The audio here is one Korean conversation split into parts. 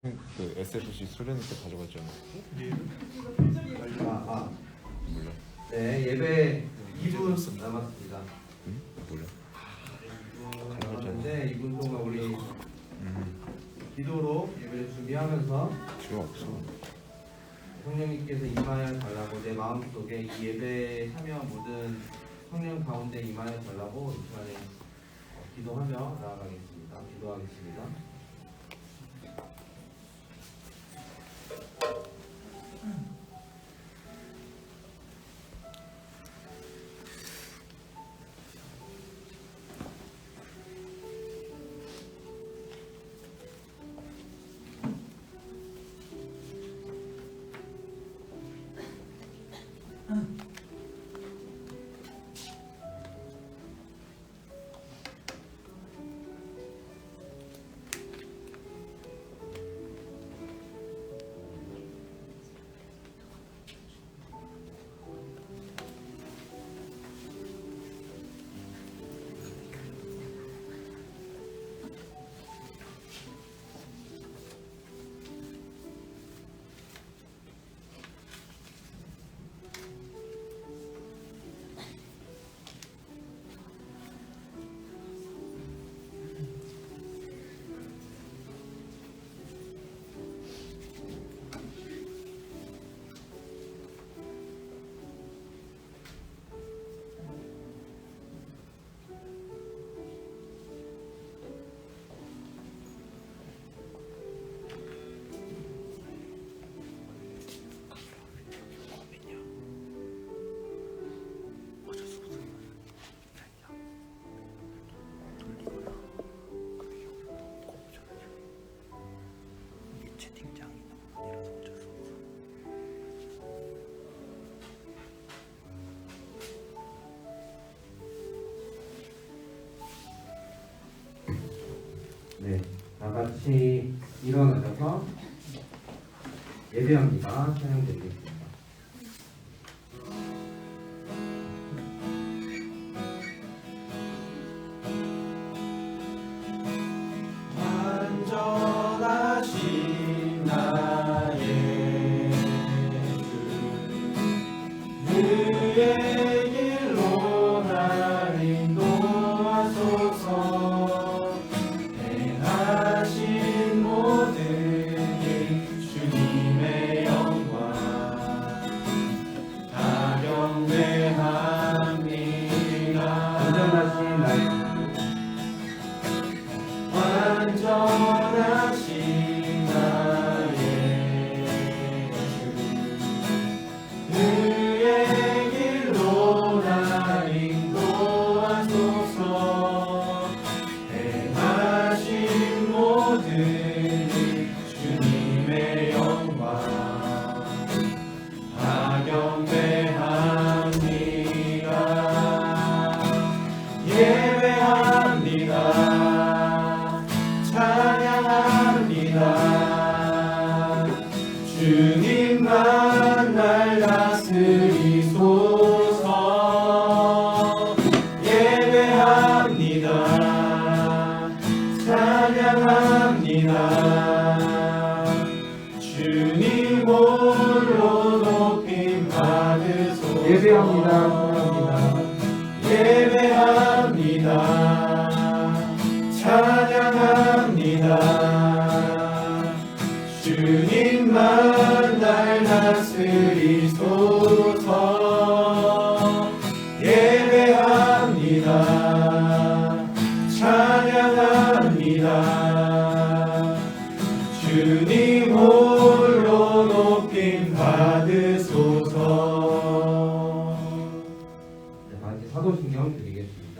그 SFC 수련회 때 가져갔잖아. 몰라. 네, 예배 2분 남았습니다. 응? 몰라. 2분 남았는데 2분 동안 우리 기도로 예배를 준비하면서 필요 없어. 성령님께서 임하여 달라고 내 마음속에 이 예배에 참여한 모든 성령 가운데 임하여 달라고 이 시간에 기도하며 나아가겠습니다. 기도하겠습니다. 네, 다 같이 일어나셔서 예배합니다. 찬양드리겠습니다. 완전하신 나의 주 그의 길로 날 인도하소서 행하신 모든 일 주님의 영광 다 경배합니다. 완전하신 나의 완전하신 나의 주 그의 길로 날 인도하소서 행하신 모든 일 주님의 영광 다 경배합니다. 예배합니다. 찬양합니다. 주님만 날 다스리소서. 예배합니다. 찬양합니다. 주님 홀로 높임 받으소서. 예배합니다. 예배합니다. 찬양합니다. 주님만 날 다스리소서. 예배합니다. 찬양합니다. 주님 홀로 높임 받으소서. 네, 같이 사도신경 드리겠습니다.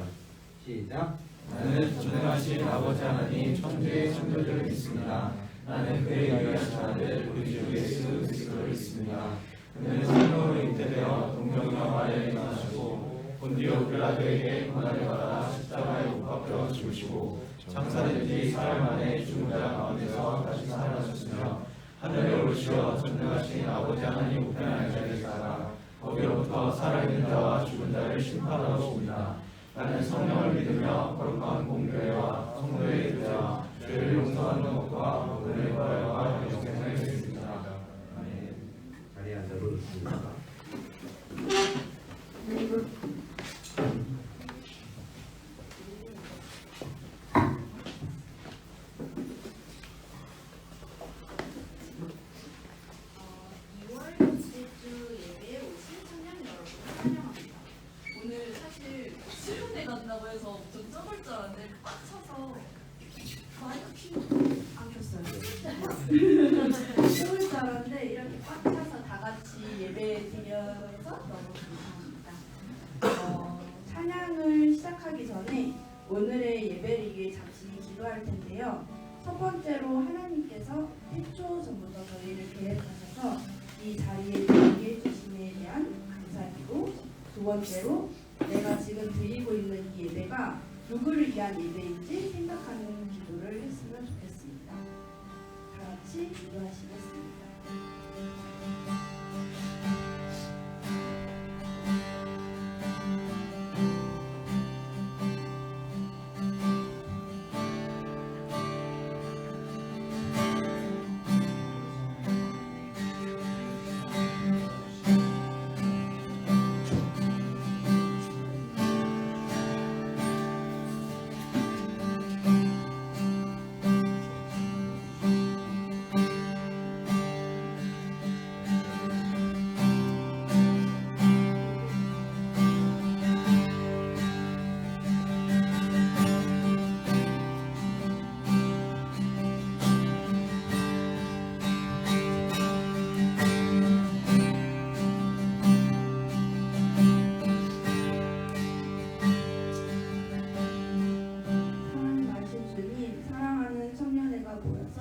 시작. 나는 전능하신 아버지 하나님 천주의 창조주를 믿습니다. 나는 그에 의하신 아들 우리 주 예수 그리스도를 믿습니다. 그는 성령으로 잉태되어 동정녀 마리아에 나시고 본디오 빌라도에게 고난을 받아 십자가에 못 박혀 죽으시고 장사된 뒤 사흘 만에 죽은 자 가운데서 다시 살아나셨으며 하늘에 오르시어 전능하신 아버지 하나님 우편에 앉아 계시다가 거기로부터 살아있는 자와 죽은 자를 심판하러 오십니다. 나는 성령을 믿으며 거룩한 공교회와 성도의 교제와 죄를 용서하는 것과 지금과 오늘의 거와 영생을 있습니다. 아멘. 자리에 앉아도 좋습니다. 2월 둘째 주 예배에 오신 청년 여러분을 환영합니다. 오늘 사실 수련회 간다고 해서 좀 적을 줄 알았는데 꽉 차서 마이크 켜고 안 켰어요. 적을 줄 알았는데 이렇게 꽉 차서 다 같이 예배 드려서 너무 감사합니다. 찬양을 시작하기 전에 오늘의 예배를 위해 잠시 기도할 텐데요. 첫 번째로 하나님께서 태초 전부터 저희를 계획하셔서 이 자리에 드리게 해주심에 대한 감사기도, 두 번째로 내가 지금 드리고 있는 이 예배가 누구를 위한 예배인지 생각하는 기도를 했으면 좋겠습니다. 다 같이 기도하시겠습니다.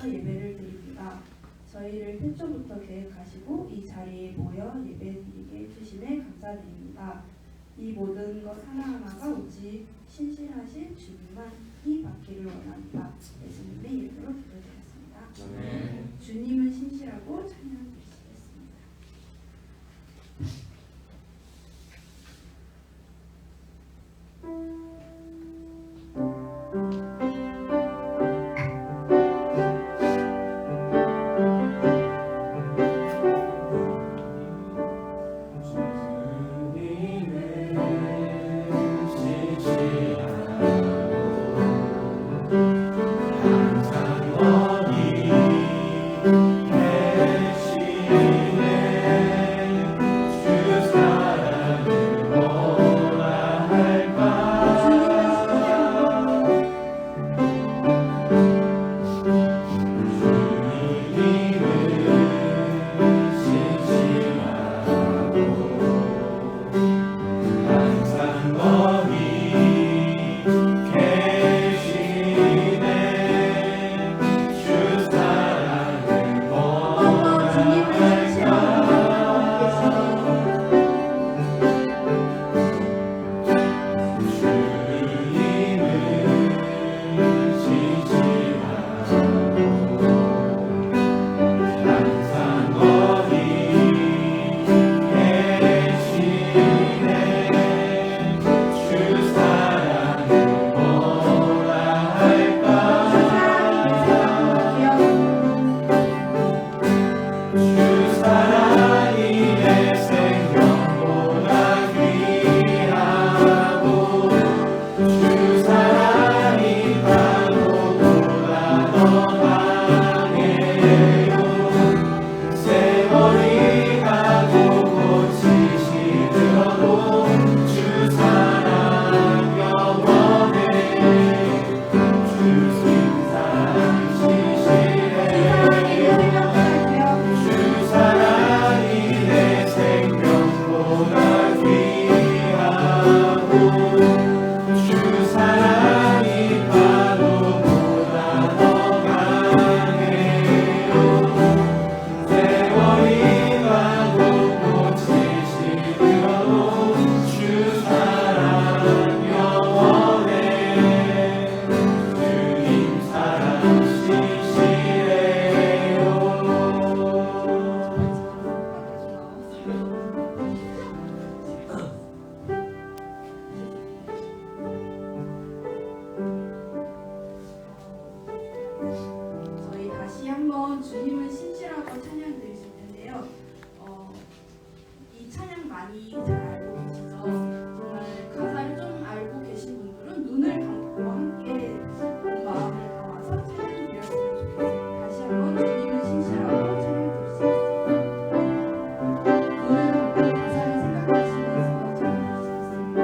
예배를 드립니다. 저희를 태초부터 계획하시고 이 자리에 모여 예배드리게 해주심에 감사드립니다. 이 모든 것 하나하나가 오직 신실하신 주님만이 받기를 원합니다. 예수님의 이름으로 기도드렸습니다. 네. 주님은 신실하고 찬양 주시겠습니다. 주님의 신실하고 찬양 드리실 텐데요. 이 찬양 많이 잘 알고 계시죠? 정말 가사를 좀 알고 계신 분들은 눈을 감고 함께 온 마음을 담아서 찬양 드렸으면 좋겠습니다. 다시 한번 주님은 신실하고 찬양 드리시겠습니다. 눈을 감고 가사를 생각하시면서 찬양 드리시겠습니다.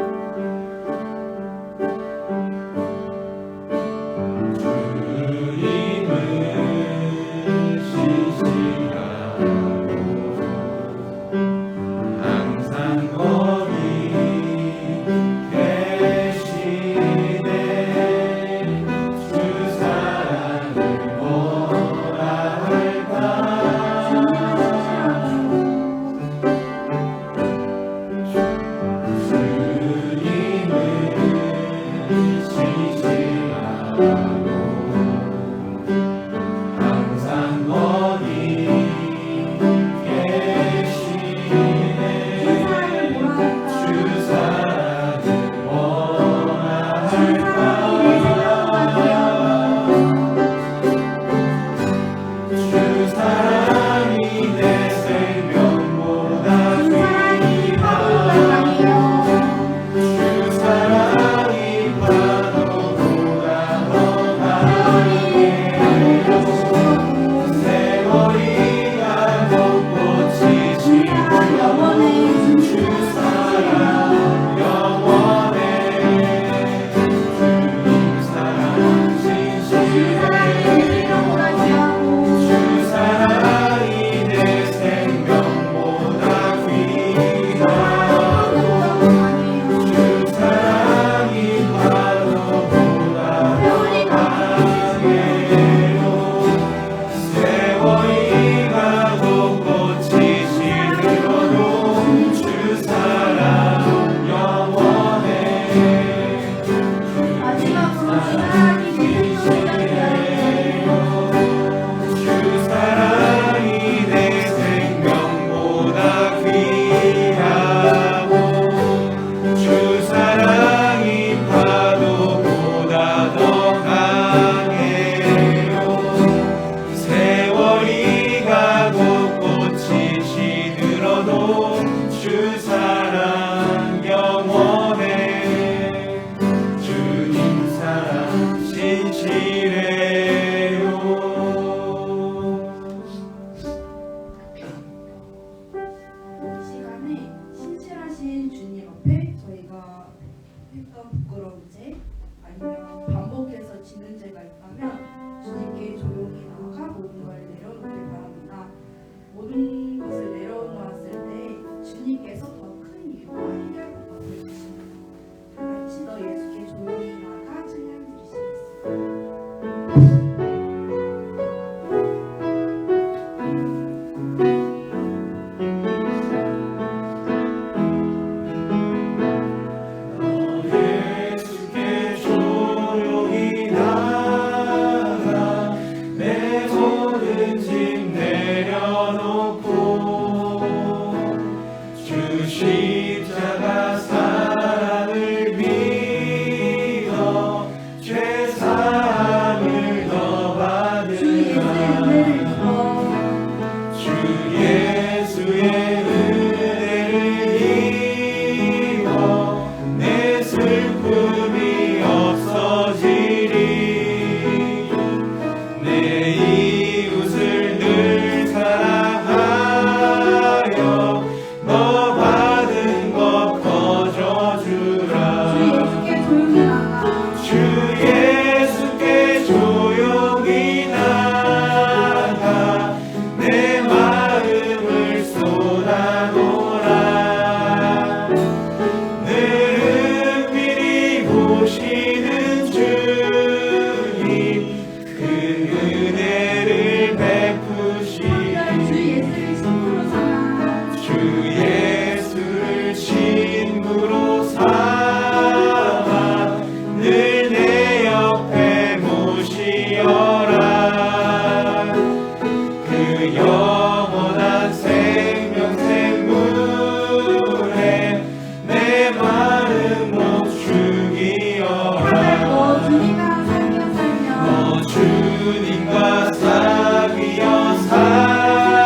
주님과 사귀어 살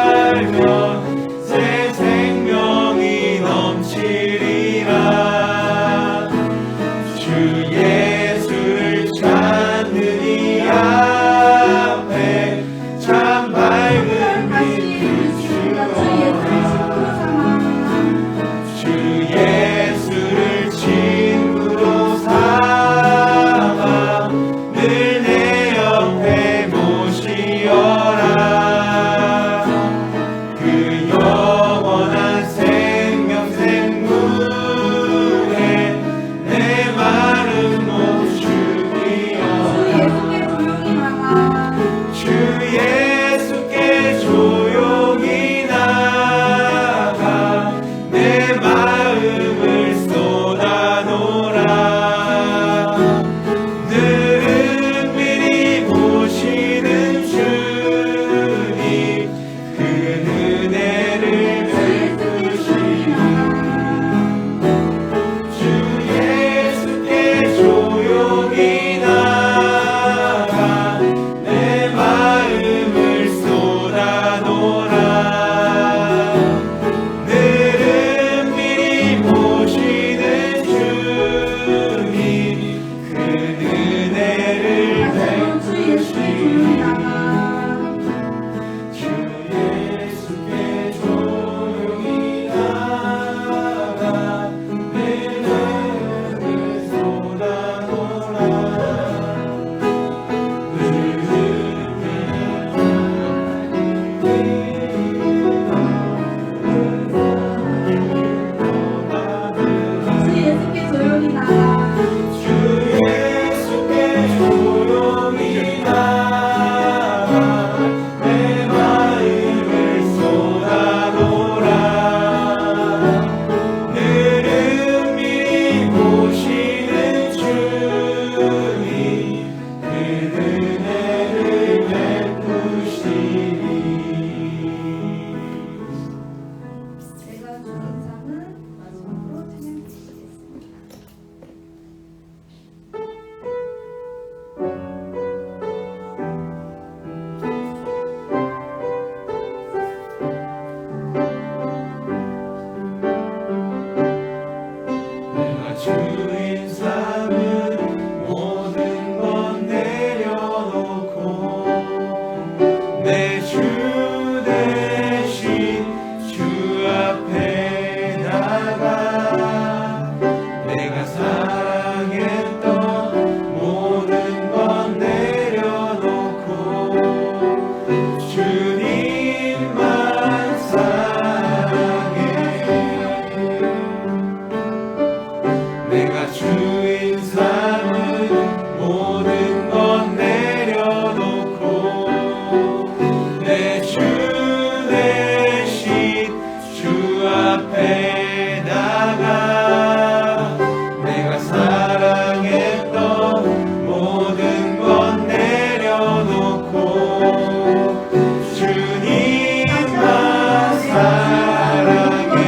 주 예수께 조용히 나가. 주 예수께 조용히 나가 내 마음을 쏟아놓으라. 늘은 미리 보시는 주님 그 은혜를 베푸시니. 제가 주는 상은 마지막으로 찬양해 주시겠습니다. 내가 주인 삼은 모든 것 내려놓고 내 주 대신 주 앞에 나가 내가 사랑했던 모든 것 내려놓고 주님만 사랑해. 내가 주인 삼은 모든 것 내려놓고 내 주 대신 주 앞에 나가 내가 사랑했던 모든 것 내려놓고 주님만 사랑해.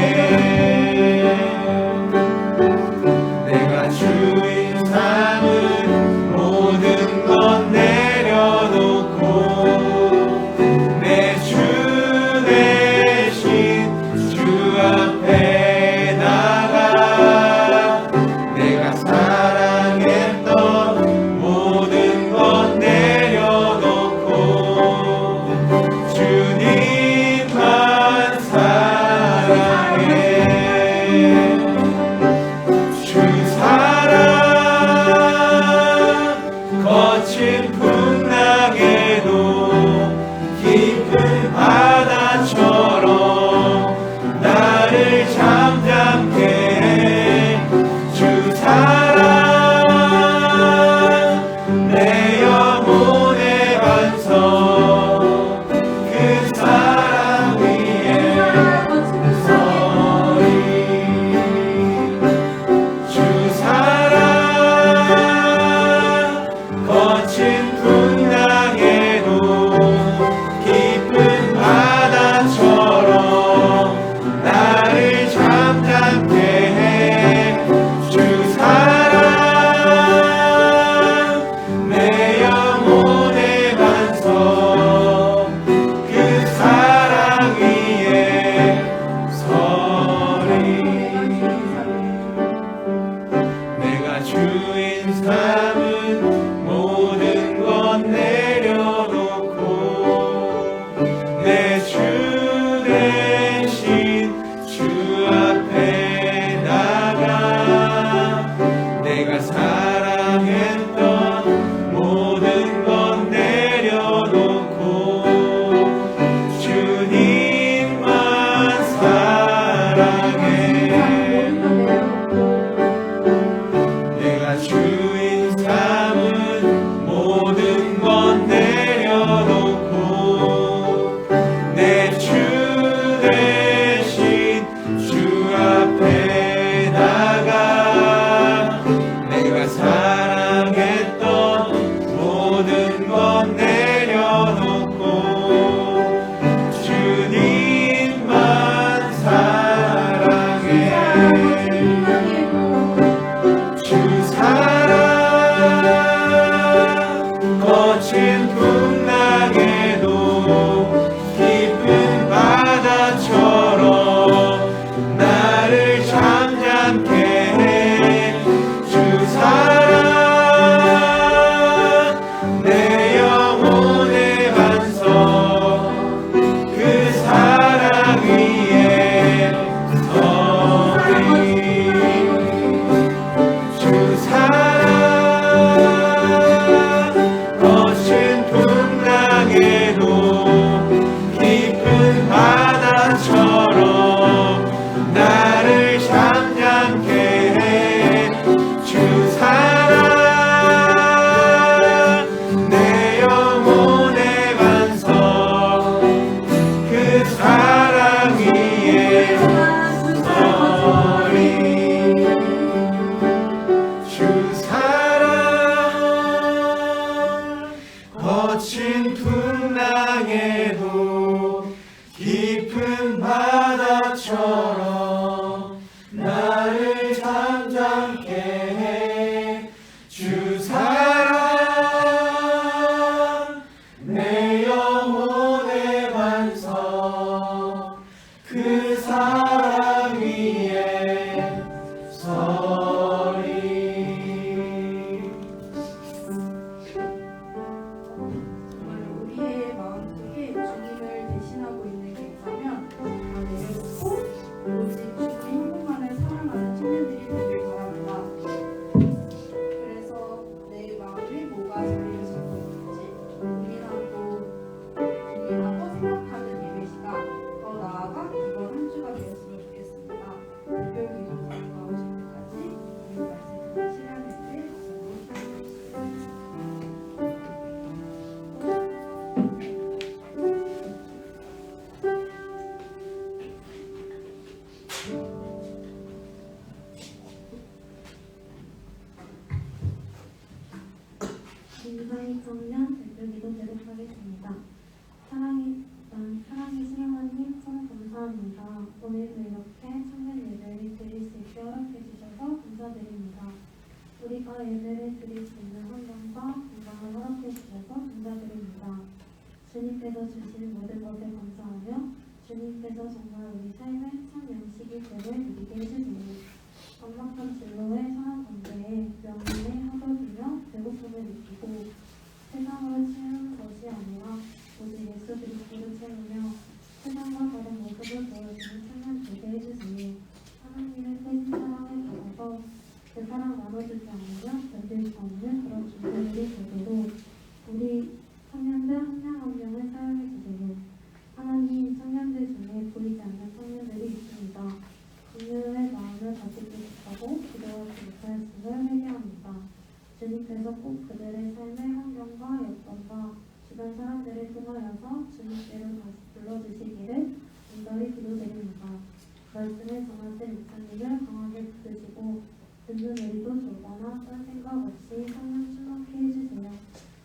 내가 주인 삼은 모든 것 내려놓고 내 주 대신 주 앞에 나가 내가 사랑했던 모든 것 내려놓고 주님만 사랑해. 주 사랑 거친 풍랑에도 깊은 바다처럼 나를 잠잠케 해. 주 사랑 내 영혼의 반석 그 사랑 위에 서리. 주 사랑 거친 풍랑에도 깊은 바다처럼 나를 잠잠케 해. 주 사랑 내 영혼의 반석 그 사랑 위에 서리. 내가 주인 삼은 모든 것 내려놓고 내 주 대신 주 앞에 나가 내가 사랑했던 모든 것 내려놓고 주님만 사랑해. 내가 주인 삼은 모든 것 내려놓고 내 오늘도 이렇게 청년 예배를 드릴 수 있게 허락해 주셔서 감사드립니다. 우리가 예배를 드릴 수 있는 환경과 건강을 허락해 주셔서 감사드립니다. 주님께서 주신 모든 것에 감사하며 주님께서 정말 우리 삶의 참 양식이 되를 누리게 해주세요. 막막한 진로의 사람 관계에 명분에 허덕이며 배고픔을 느끼고 세상으로 채우는 것이 아니라 오직 예수 그리스도를 채우며 세상과 다른 모습을 보여주는 청년 되게 해주세요. 하나님의 크신 사랑을 받아서 그 사랑 나눠주지 않으면 견딜 수 없는 그런 중생들이 되도록 우리 청년들 한 명 한 명을 사용해 주세요. 하나님, 청년들 중에 보이지 않는 청년들이 있습니다. 긍휼의 마음을 가지고 싶다고 기도하지 못하였음을 회개합니다. 주님께서 꼭 그들의 삶의 환경과 여건과 주변 사람들을 통하여서 주님께로 다시 불러주시기를 간절히 기도드립니다. 말씀을 전하실 목사님을 강하게 붙드시고 듣는 우리도 졸거나 딴 생각 없이 성령 충만케 해주세요.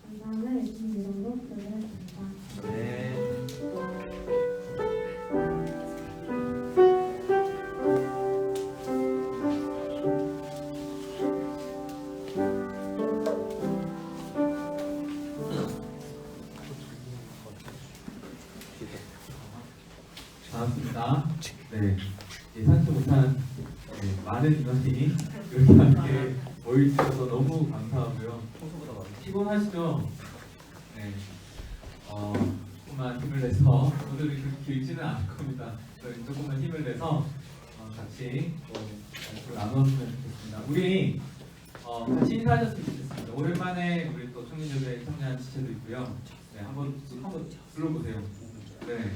감사함을 예수님 이름으로 기도드렸습니다. 네. 반갑습니다. 네, 예상치 못한 많은 인원이 이렇게 함께 모여주셔서 너무 감사하고요. 피곤하시죠? 네, 조금만 힘을 내서 오늘은 그렇게 길지는 않을 겁니다. 저희 조금만 힘을 내서 같이 또 나눴으면 좋겠습니다. 우리 같이 인사하셨으면 좋겠습니다. 오랜만에 우리 또 청년여대 참여한 지체도 있고요. 네, 한번 불러보세요. 네.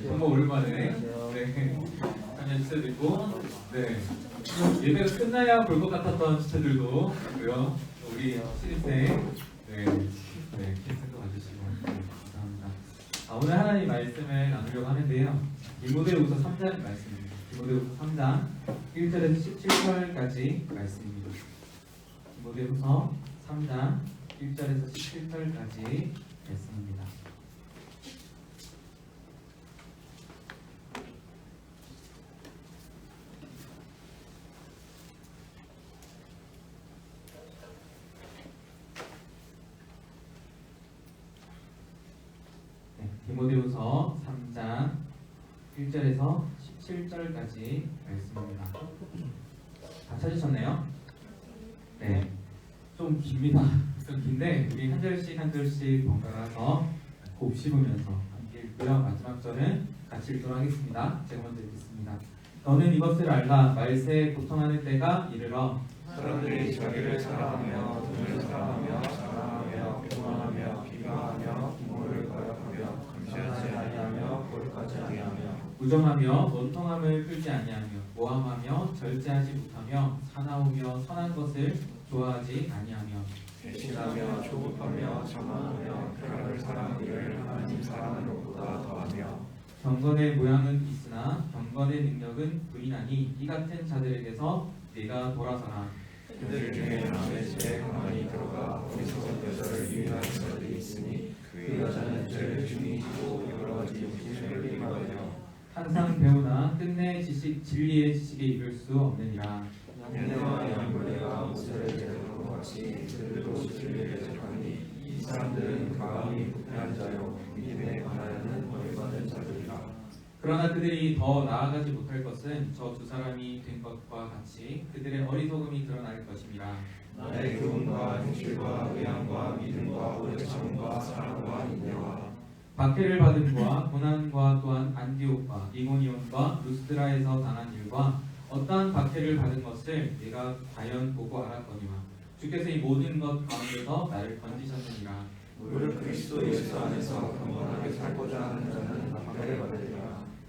정말 오랜만에 참여한 지체도 있고, 네. 예배가 끝나야 볼 것 같았던 지체들도 있고요. 우리 신입생, 신입생도 와주시고 감사합니다. 오늘 하나님 말씀을 나누려고 하는데요. 디모데후서 3장 말씀입니다. 디모데후서 3장 1절에서 17절까지 말씀입니다. 디모데후서 3장 1절에서 17절까지 말씀입니다. 디모데후서 3장 1절에서 17절까지 말씀입니다. 다 찾으셨나요? 네, 좀 깁니다. 좀 긴데 우리 한 절씩 한 절씩 번갈아서 곱씹으면서 함께 읽고요. 마지막 절은 같이 읽도록 하겠습니다. 제가 먼저 읽겠습니다. 너는 이것을 알라. 말세에 고통하는 때가 이르러 사람들이 자기를 사랑하며 돈을 사랑하며 자랑하며 교만하며 비방하며 부모를 거역하며 감시하지 아니하며 거룩하지 아니하며 무정하며 원통함을 풀지 아니하며 모함하며 절제하지 못하며 사나우며 선한 것을 좋아하지 아니하며 배신하며 조급하며 자만하며 쾌락을 사랑하기를 하나님 사랑하는 것보다 더하며 경건의 모양은 있으나 경건의 능력은 부인하니 이 같은 자들에게서 네가 돌아서라. 그들 중에 남의 집에 가만히 들어가 어리석은 여자를 유인하는 자들이 있으니 그 여자는 죄를 중히 지고 여러 가지 욕심을 일가하며 항상 배우나 끝내 진리의 지식에 이를 수 없느니라. 양녀와 양벌레가 모세를 제대로 같이 그들도 진리를 대적하니 이 사람들은 가감이 부패한 자요 믿음에 관하여는 벌받은 자들이라. 그러나 그들이 더 나아가지 못할 것은 저 두 사람이 된 것과 같이 그들의 어리석음이 드러날 것입니다. 나의 교훈과 행실과 의향과 믿음과 오래 참음과 사랑과 인내와 박해를 받은 과 고난과 또한 안디옥과 이고니온과 루스드라에서 당한 일과 어떠한 박해를 받은 것을 내가 과연 보고 알았거니와 주께서 이 모든 것 가운데서 나를 건지셨느니라. 무릇 그리스도 예수 안에서 경건하게 살고자 하는 자는 박해를 받으리라.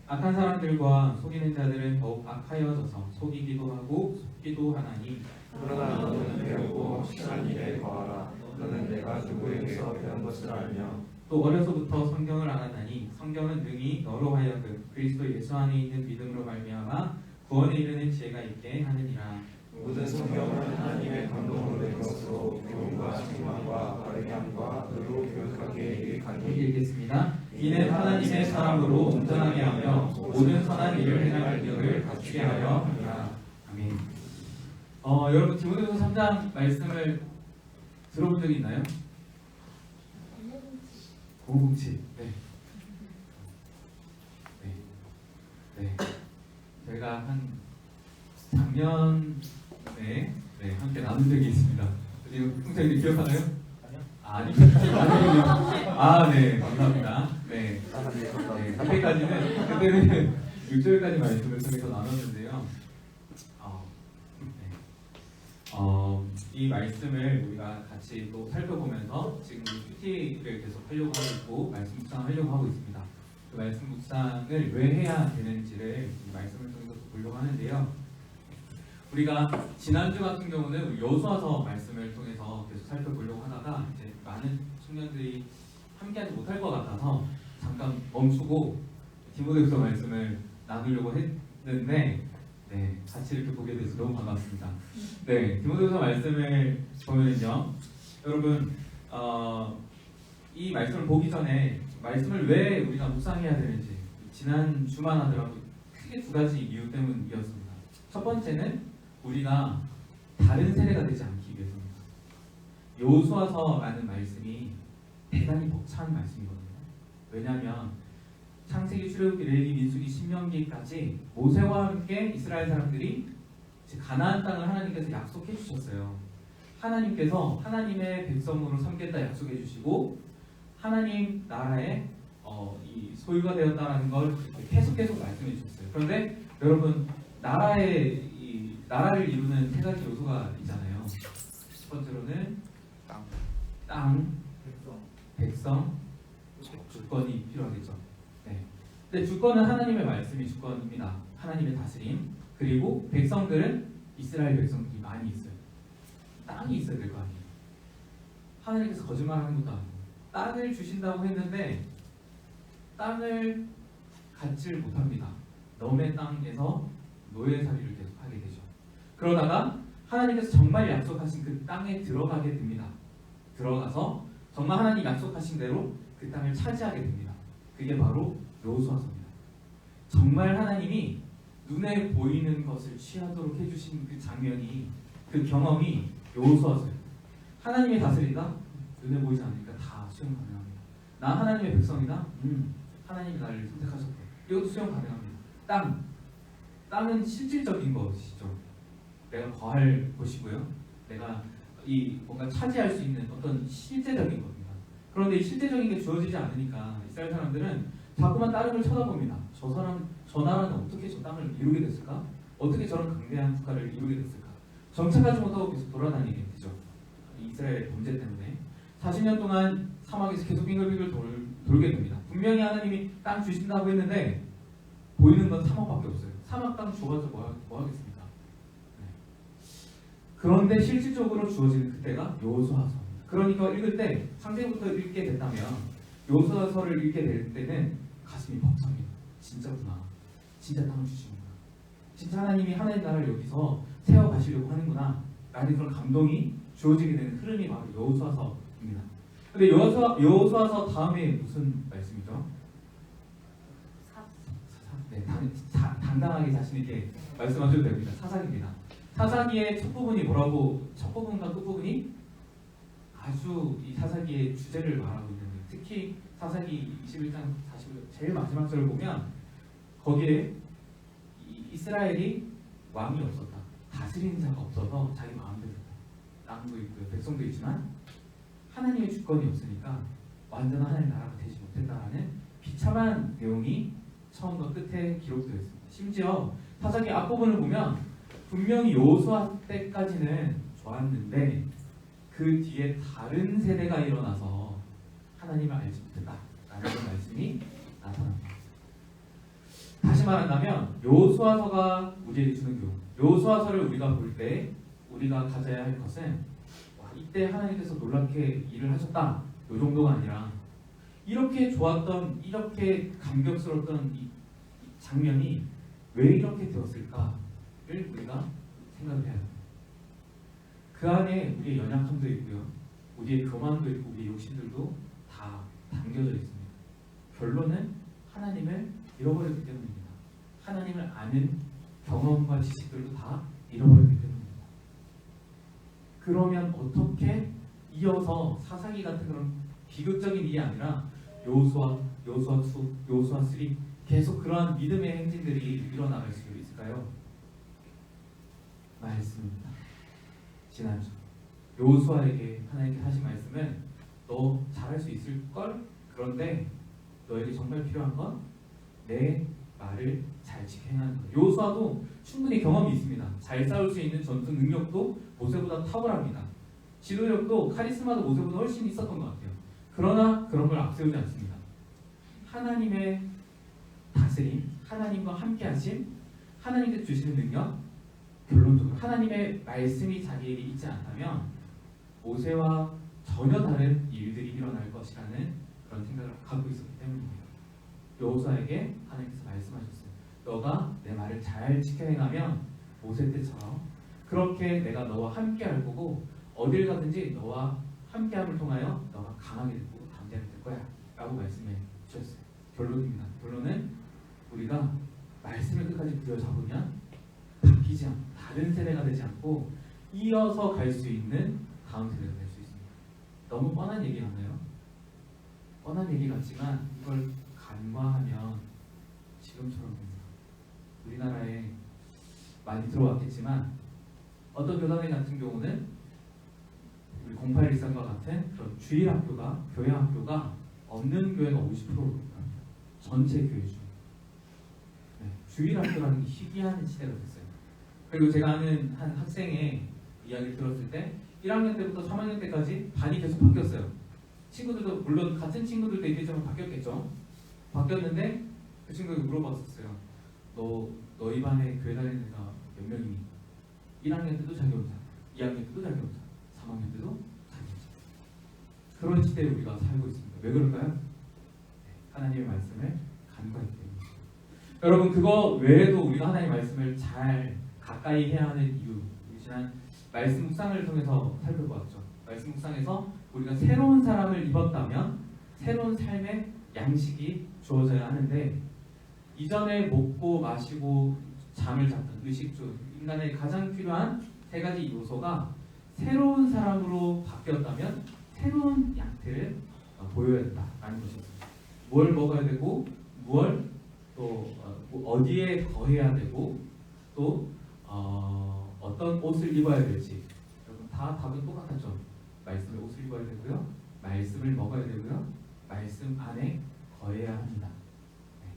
악한 사람들과 속이는 자들은 더욱 악하여져서 속이기도 하고 속기도 하나니 그러나 너는 배우고 시간 일에 거하라. 너는 내가 누구에게서 배운 것을 알며 또 어려서부터 성경을 알았나니 성경은 능히 너로 하여금 그리스도 예수 안에 있는 믿음으로 말미암아 구원에 이르는 지혜가 있게 하느니라. 모든 성경은 하나님의 감동으로 된 것으로 교훈과 책망과 바르게 함과 의로 교육하기에 함께 유익하니 읽겠습니다. 이는 하나님의 사람으로 온전하게 하며 모든 선한 일을 행할 능력을 갖추게 하려 함이라. 아멘. 여러분 디모데후서 3장 말씀을 들어본 적이 있나요? 507. 네. 네. 저희가 한 작년에 함께 나눈 적이 있습니다. 지금 풍차이님 기억하나요? 아니요. 네, 감사합니다. 네. 4회까지는 그때는 6절까지 말씀을 통해서 나눴는데요. 이 말씀을 우리가 같이 또 살펴보면서 지금 PT를 계속 하려고 하고 있고 말씀 묵상하려고 하고 있습니다. 그 말씀 묵상을 왜 해야 되는지를 이 말씀을 통해서 보려고 하는데요. 우리가 지난주 같은 경우는 여호수아서 말씀을 통해서 계속 살펴보려고 하다가 이제 많은 청년들이 함께하지 못할 것 같아서 잠깐 멈추고 디모데후서 말씀을 나누려고 했는데 같이 이렇게 보게 돼서 너무 반갑습니다. 디모데후서 말씀을 보면요, 여러분 이 말씀을 보기 전에 말씀을 왜 우리가 묵상해야 되는지 지난 주만 하더라도 크게 두 가지 이유 때문이었습니다. 첫 번째는 우리가 다른 세대가 되지 않기 위해서입니다. 여호수아서라는 말씀이 대단히 벅찬 말씀이거든요. 왜냐하면 창세기, 출애굽기, 레위기, 민수기, 신명기까지 모세와 함께 이스라엘 사람들이 가나안 땅을 하나님께서 약속해 주셨어요. 하나님께서 하나님의 백성으로 삼겠다 약속해 주시고 하나님 나라의 이 소유가 되었다라는 걸 계속 말씀해 주셨어요. 그런데 여러분 나라를 이루는 세 가지 요소가 있잖아요. 첫 번째로는 땅, 백성, 주권이 필요하겠죠. 근데 주권은 하나님의 말씀이 주권입니다. 하나님의 다스림. 그리고 백성들은 이스라엘 백성들이 많이 있어요. 땅이 있어야 될 거 아니에요. 하나님께서 거짓말하는 것도 아니고 땅을 주신다고 했는데 땅을 갖지를 못합니다. 넘의 땅에서 노예살이를 계속하게 되죠. 그러다가 하나님께서 정말 약속하신 그 땅에 들어가게 됩니다. 들어가서 정말 하나님 약속하신 대로 그 땅을 차지하게 됩니다. 그게 바로 여호수아서입니다. 정말 하나님이 눈에 보이는 것을 취하도록 해주신 그 장면이, 그 경험이 여호수아서예요. 하나님의 다스리다 눈에 보이지 않으니까 다 수용 가능합니다. 나 하나님의 백성이다. 하나님이 나를 선택하셨다. 이것도 수용 가능합니다. 땅은 실질적인 것이죠. 내가 거할 곳이고요. 내가 이 뭔가 차지할 수 있는 어떤 실제적인 겁니다. 그런데 이 실제적인 게 주어지지 않으니까 이스라엘 사람들은 자꾸만 다른 걸 쳐다봅니다. 저 나라는 어떻게 저 땅을 이루게 됐을까? 어떻게 저런 강대한 국가를 이루게 됐을까? 정착하지 못하고 계속 돌아다니게 되죠. 이스라엘 범죄 때문에 40년 동안 사막에서 계속 빙글빙글 돌게 됩니다. 분명히 하나님이 땅 주신다고 했는데 보이는 건 사막밖에 없어요. 사막 땅 줘봐서 뭐 하겠습니까? 그런데 실질적으로 주어지는 그때가 여호수아서입니다. 그러니까 읽을 때 창세기부터 읽게 된다면 여호수아서를 읽게 될 때는 가슴이 벅찹니다. 진짜구나. 진짜 땅을 주시는구나. 진짜 하나님이 하나님 나라를 여기서 세워가시려고 하는구나 라는 그런 감동이 주어지게 되는 흐름이 바로 여호수아서입니다. 근데 여호수아서 다음에 무슨 말씀이죠? 당당하게 자신 있게 말씀하셔도 됩니다. 사사기입니다. 사사기의 첫 부분이 뭐라고, 첫 부분과 끝 부분이 아주 이 사사기의 주제를 말하고 있는 거예요. 특히 사사기 21장 40절 제일 마지막 절을 보면 거기에 이스라엘이 왕이 없었다. 다스리는 자가 없어서 자기 마음대로 땅도 있고요. 백성도 있지만 하나님의 주권이 없으니까 완전한 하나님의 나라가 되지 못했다라는 비참한 내용이 처음과 끝에 기록되어 있습니다. 심지어 사사기 앞부분을 보면 분명히 여호수아 때까지는 좋았는데 그 뒤에 다른 세대가 일어나서 하나님을 알지 못했다라는 말씀이 나타납니다. 다시 말한다면 여호수아서가 우리에게 주는 교훈, 여호수아서를 우리가 볼 때 우리가 가져야 할 것은 이때 하나님께서 놀랍게 일을 하셨다 이 정도가 아니라 이렇게 좋았던, 이렇게 감격스러웠던 이 장면이 왜 이렇게 되었을까를 우리가 생각을 해야 합니다. 그 안에 우리의 연약함도 있고요, 우리의 교만도 있고 우리의 욕심들도 다 담겨져 있습니다. 결론은 하나님을 잃어버렸기 때문입니다. 하나님을 아는 경험과 지식들도 다 잃어버렸기 때문입니다. 그러면 어떻게 이어서 사사기 같은 그런 비극적인 일이 아니라 요수아 2, 요수아 3 계속 그러한 믿음의 행진들이 일어나갈 수 있을까요? 말씀입니다. 지난주 요수아에게 하나님께 하신 말씀은 너 잘할 수 있을걸? 그런데 너에게 정말 필요한 건 내 말을 잘 지켜 행하는 것. 요수아도 충분히 경험이 있습니다. 잘 싸울 수 있는 전투 능력도 모세보다 탁월합니다. 지도력도 카리스마도 모세보다 훨씬 있었던 것 같아요. 그러나 그런 걸 앞세우지 않습니다. 하나님의 다스림, 하나님과 함께하심, 하나님께 주시는 능력, 결론적으로 하나님의 말씀이 자기에게 있지 않다면 모세와 전혀 다른 일들이 일어날 것이라는 그런 생각을 갖고 있었기 때문입니다. 여호수아에게 하나님께서 말씀하셨어요. 너가 내 말을 잘 지켜 행하면 모세 때처럼 그렇게 내가 너와 함께할 거고 어딜 가든지 너와 함께함을 통하여 너가 강하게 되고 담대하게 될 거야 라고 말씀해 주셨어요. 결론입니다. 결론은 우리가 말씀을 끝까지 부여잡으면 바뀌지 않고 다른 세대가 되지 않고 이어서 갈 수 있는 다음 세대가 될 수 있습니다. 너무 뻔한 얘기 같나요? 뻔한 얘기 같지만 이걸 간과하면 지금처럼 됩니다. 우리나라에 많이 들어왔겠지만 어떤 교단회 같은 경우는 우리 0813과 같은 그런 주일 학교가 교회 학교가 없는 교회가 50%입니다. 전체 교회 중. 네, 주일 학교라는 게 희귀한 시대가 됐어요. 그리고 제가 아는 한 학생의 이야기를 들었을 때 1학년 때부터 3학년 때까지 반이 계속 바뀌었어요. 친구들도 물론 같은 친구들도 있겠지만 바뀌었겠죠. 바뀌었는데 그 친구가 물어봤었어요. 너희 반에 교회 다니는 애가 몇 명이니? 1학년 때도 자기 혼자, 2학년 때도 자기 혼자, 3학년 때도 자기 혼자. 그런 시대에 우리가 살고 있습니다. 왜 그럴까요? 네, 하나님의 말씀을 간과했기 때문입니다. 여러분 그거 외에도 우리가 하나님의 말씀을 잘 가까이 해야 하는 이유, 우리 지난 말씀 묵상을 통해서 살펴보았죠. 말씀 묵상에서 우리가 새로운 사람을 입었다면 새로운 삶의 양식이 주어져야 하는데 이전에 먹고 마시고 잠을 잤던 의식주, 인간의 가장 필요한 세 가지 요소가 새로운 사람으로 바뀌었다면 새로운 양태를 보여야 된다라는 것이었습니다. 뭘 먹어야 되고 무얼 또 어디에 거해야 되고 또 어떤 옷을 입어야 될지 여러분 다 답은 똑같았죠. 말씀의 옷을 입어야 되고요. 말씀을 먹어야 되고요. 말씀 안에 거해야 합니다. 네.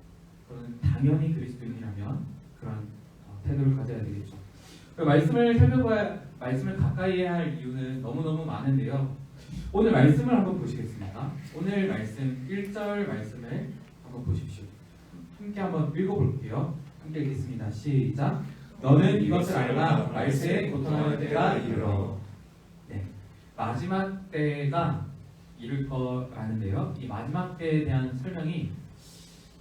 그건 당연히 그리스도인이라면 그런 태도를 가져야 되겠죠. 말씀을 살펴봐야 말씀을 가까이 해야 할 이유는 너무너무 많은데요. 오늘 말씀을 한번 보시겠습니다. 오늘 말씀 1절 말씀을 한번 보십시오. 함께 한번 읽어볼게요. 함께 읽겠습니다. 시작. 너는 이것을 알라 말세에 고통하는 때가 이르러. 네, 마지막 때가 이를 거라는데요. 이 마지막 때에 대한 설명이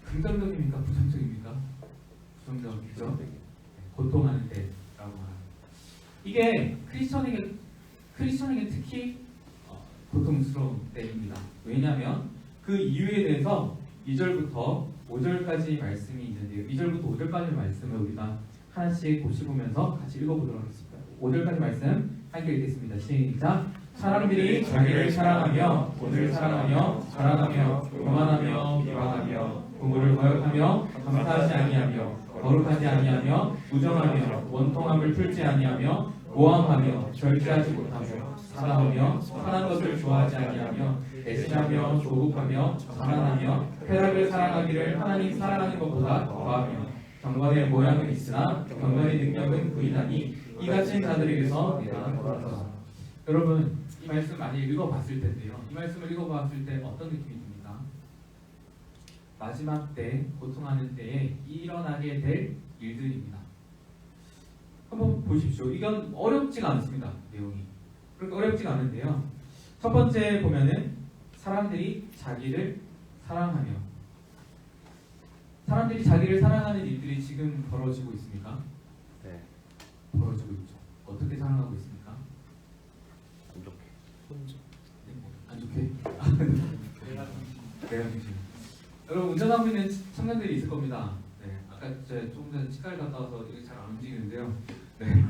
긍정적입니까? 부정적입니까? 부정적이죠. 네, 고통하는 때라고 말합니다. 이게 크리스천에게 특히 고통스러운 때입니다. 왜냐하면 그 이유에 대해서 2절부터 5절까지 말씀이 있는데요. 2절부터 5절까지 말씀을 우리가 하나씩 보시면서 같이 읽어보도록 하겠습니다. 5절까지 말씀 함께 읽겠습니다. 시작. 사람들이 자기를 사랑하며 돈을 사랑하며 자랑하며 교만하며 비방하며 부모를 거역하며 감사하지 아니하며 거룩하지 아니하며 무정하며 원통함을 풀지 아니하며 모함하며 절제하지 못하며 사랑하며 선한 것을 좋아하지 아니하며 애신하며 조국하며 자만하며 쾌락을 사랑하기를 하나님 사랑하는 것보다 더하며 경건의 모양은 있으나 경건의 능력은 부인하니 이같은 자들에게서 내가 돌아서. 여러분 이 말씀 많이 읽어봤을 텐데요. 이 말씀을 읽어봤을 때 어떤 느낌이 듭니까? 마지막 때 고통하는 때에 일어나게 될 일들입니다. 한번 보십시오. 이건 어렵지가 않습니다. 내용이 그렇게 어렵지가 않은데요. 첫 번째 보면은 사람들이 자기를 사랑하며, 사람들이 자기를 사랑하는 일들이 지금 벌어지고 있습니까? 네. 벌어지고 있죠. 어떻게 사랑하고 있습니까? 안 좋게. 혼자. 네, 안 좋게. 내가 중심. 여러분 운전하고 있는 청년들이 있을 겁니다. 네, 아까 제가 조금 전에 치과를 갔다 와서 이게 잘 안 움직이는데요. 네,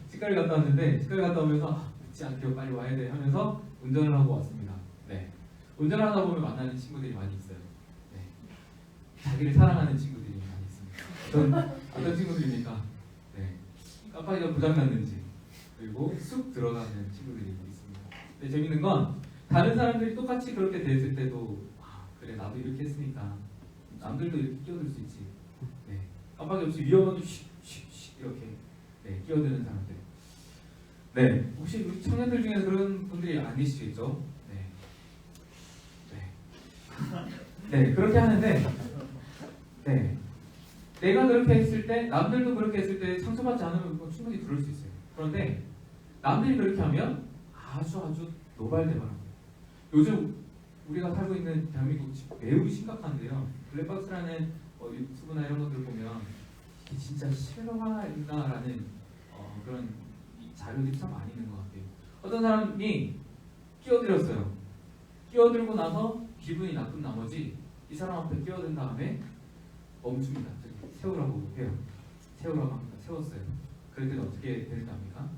치과를 갔다 왔는데 치과를 갔다 오면서 늦지 않게 빨리 와야 돼 하면서 운전을 하고 왔습니다. 네, 운전을 하다 보면 만나는 친구들이 많이 있어요. 네, 자기를 사랑하는 친구들이 많이 있습니다. 어떤 친구들입니까? 네, 깜빡이가 고장났는지 그리고 쑥 들어가는 친구들이 있습니다. 근데 재밌는 건 다른 사람들이 똑같이 그렇게 됐을 때도 그래 나도 이렇게 했으니까 남들도 이렇게 끼어들 수 있지. 네, 깜빡이 없이 위험한 슉슉슉 이렇게 네, 끼어드는 사람들. 네, 혹시 우리 청년들 중에 그런 분들이 안 계시겠죠? 네, 네, 그렇게 하는데, 네, 내가 그렇게 했을 때, 남들도 그렇게 했을 때 상처받지 않으면 충분히 그럴 수 있어요. 그런데 남들이 그렇게 하면 아주 노발대발합니다. 요즘 우리가 살고 있는 대한민국 매우 심각한데요. 블랙박스라는 유튜브나 이런 것들 보면 이게 진짜 실화인가라는 그런 자료들이 참 많이 있는 것 같아요. 어떤 사람이 끼어들었어요. 끼어들고 나서 기분이 나쁜 나머지 이 사람 앞에 끼어든 다음에 멈춥니다. 세우라고 해요. 세우라고 합니다. 세웠어요. 그랬더니 어떻게 되는지 압니까?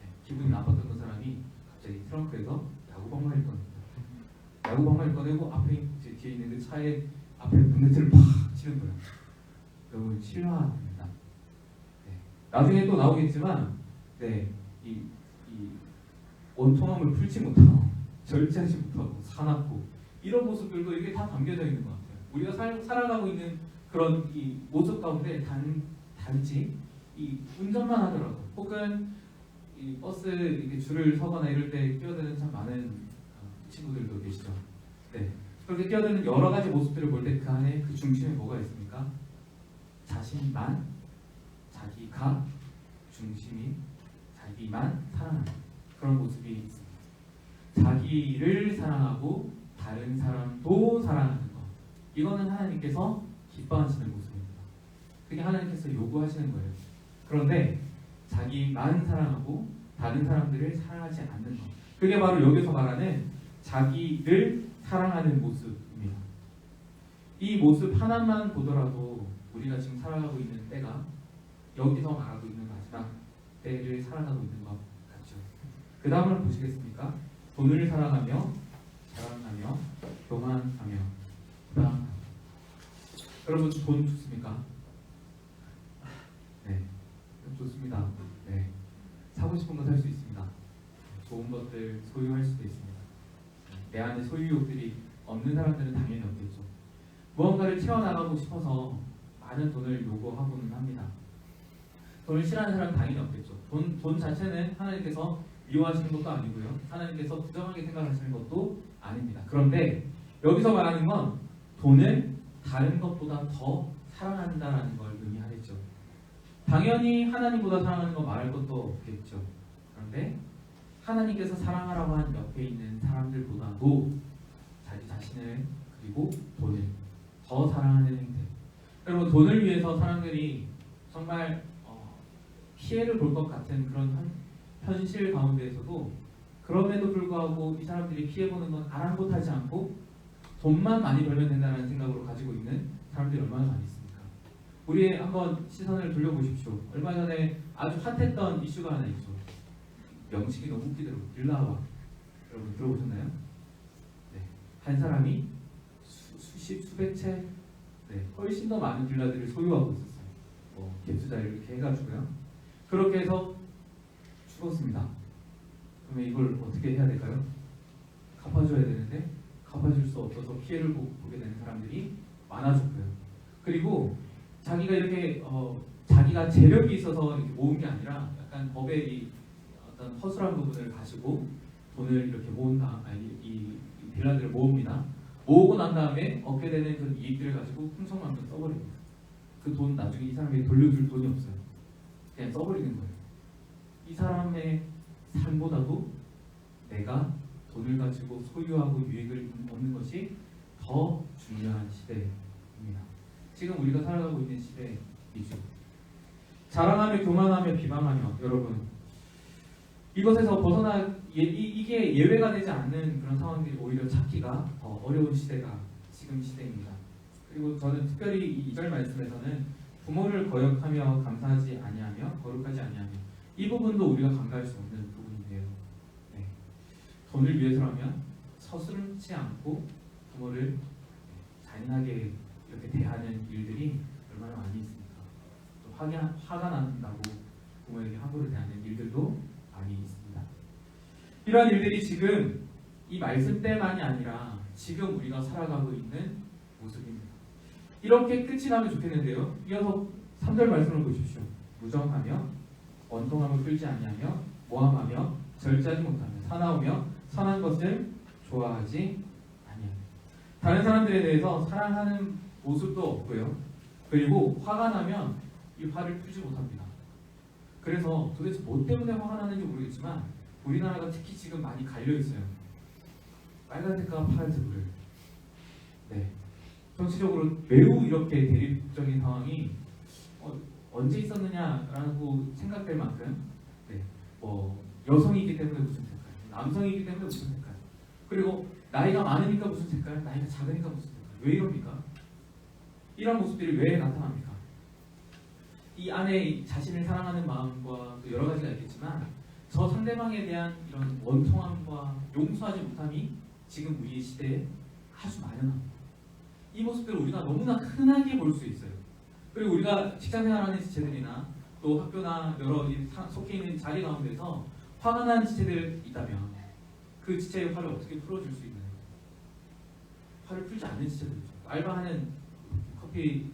네, 기분이 나빴던 그 사람이 갑자기 트렁크에서 야구방망이를 꺼냅니다. 야구방망이를 꺼내고 앞에 뒤에 있는 그 차의 앞에 본네트를 팍 치는 거예요. 여러분 실화입니다. 네. 나중에 또 나오겠지만, 네, 이 원통함을 풀지 못하고 절제하지 못하고 사납고 이런 모습들도 이게 다 담겨져 있는 것 같아요. 우리가 살아가고 있는 그런 이 모습 가운데 단지 이 운전만 하더라도 혹은 이 버스 이렇게 줄을 서거나 이럴 때 끼어드는 참 많은 친구들도 계시죠. 네, 그렇게 끼어드는 여러 가지 모습들을 볼 때 그 안에 그 중심에 뭐가 있습니까? 자신만, 자기가 중심인 자기만 사랑하는 그런 모습이 있습니다. 자기를 사랑하고 다른 사람도 사랑하는 것. 이거는 하나님께서 기뻐하시는 모습입니다. 그게 하나님께서 요구하시는 거예요. 그런데 자기만 사랑하고 다른 사람들을 사랑하지 않는 것. 그게 바로 여기서 말하는 자기를 사랑하는 모습입니다. 이 모습 하나만 보더라도 우리가 지금 살아가고 있는 때가 여기서 말하고 있는 마지막 때를 살아가고 있는 것 같죠. 그 다음을 보시겠습니까? 돈을 사랑하며 자랑하며 교만하며 부당하며. 여러분 돈 좋습니까? 네, 좋습니다. 네, 사고 싶은 거 살 수 있습니다. 좋은 것들 소유할 수도 있습니다. 내 안에 소유욕들이 없는 사람들은 당연히 없겠죠. 무언가를 채워나가고 싶어서 많은 돈을 요구하고는 합니다. 돈을 싫어하는 사람은 당연히 없겠죠. 돈 자체는 하나님께서 미워하시는 것도 아니고요. 하나님께서 부정하게 생각하시는 것도 아닙니다. 그런데 여기서 말하는 건 돈을 다른 것보다 더 사랑한다라는 걸 의미하겠죠. 당연히 하나님보다 사랑하는 거 말할 것도 없겠죠. 그런데 하나님께서 사랑하라고 한 옆에 있는 사람들보다도 자기 자신을 그리고 돈을 더 사랑하는 행태. 여러분 돈을 위해서 사람들이 정말 피해를 볼 것 같은 그런 현실 가운데에서도 그럼에도 불구하고 이 사람들이 피해보는 건 아랑곳하지 않고 돈만 많이 벌면 된다는 생각으로 가지고 있는 사람들이 얼마나 많이 있습니까? 우리 한번 시선을 돌려보십시오. 얼마 전에 아주 핫했던 이슈가 하나 있죠. 명칭이 너무 웃기더라고요. 빌라와. 여러분 들어보셨나요? 네, 한 사람이 수백 채, 네, 훨씬 더 많은 빌라들을 소유하고 있었어요. 갭투자 이렇게 해가지고요. 그렇게 해서 죽었습니다. 그러면 이걸 어떻게 해야 될까요? 갚아줘야 되는데 갚아줄 수 없어서 피해를 보게 되는 사람들이 많아졌고요. 그리고 자기가 이렇게 자기가 재력이 있어서 이렇게 모은 게 아니라 약간 법의 이 어떤 허술한 부분을 가지고 돈을 이렇게 모은 다음 이 빌라들을 모읍니다. 모으고 난 다음에 얻게 되는 그 이익들을 가지고 풍성만큼 써버립니다. 그 돈 나중에 이 사람에게 돌려줄 돈이 없어요. 그냥 써버리는 거예요. 이 사람의 삶보다도 내가 돈을 가지고 소유하고 유익을 얻는 것이 더 중요한 시대입니다. 지금 우리가 살아가고 있는 시대이죠. 자랑하며 교만하며 비방하며. 여러분 이것에서 벗어나 이게 예외가 되지 않는 그런 상황들이 오히려 찾기가 더 어려운 시대가 지금 시대입니다. 그리고 저는 특별히 이 2절 말씀에서는 부모를 거역하며 감사하지 아니하며 거룩하지 아니하며 이 부분도 우리가 간과할 수 없는 부분인데요. 네. 돈을 위해서라면 서슴지 않고 부모를 잔인하게 이렇게 대하는 일들이 얼마나 많이 있습니까? 또 화가 난다고 부모에게 함부로 대하는 일들도 많이 있습니다. 이러한 일들이 지금 이 말씀 때만이 아니라 지금 우리가 살아가고 있는 모습입니다. 이렇게 끝이 나면 좋겠는데요. 이어서 3절 말씀을 보십시오. 무정하며 원통함을 끌지 아니하며 모함하며 절제하지 못하며 사나우며 선한 것을 좋아하지 아니하며 다른 사람들에 대해서 사랑하는 모습도 없고요. 그리고 화가 나면 이 화를 풀지 못합니다. 그래서 도대체 뭐 때문에 화가 나는지 모르겠지만 우리나라가 특히 지금 많이 갈려 있어요. 빨간색과 파란색을. 네. 정치적으로 매우 이렇게 대립적인 상황이 언제 있었느냐라고 생각될 만큼 뭐 여성이기 때문에 무슨 색깔, 남성이기 때문에 무슨 색깔, 그리고 나이가 많으니까 무슨 색깔, 나이가 작으니까 무슨 색깔. 왜 이럽니까? 이런 모습들이 왜 나타납니까? 이 안에 자신을 사랑하는 마음과 또 여러 가지가 있겠지만 저 상대방에 대한 이런 원통함과 용서하지 못함이 지금 우리 시대에 아주 만연합니다. 이 모습들을 우리가 너무나 흔하게 볼 수 있어요. 그리고 우리가 직장생활하는 지체들이나 또 학교나 여러 속해 있는 자리 가운데서 화가 난 지체들 있다면 그 지체의 화를 어떻게 풀어줄 수 있나요? 화를 풀지 않는 지체들 있죠. 알바하는 커피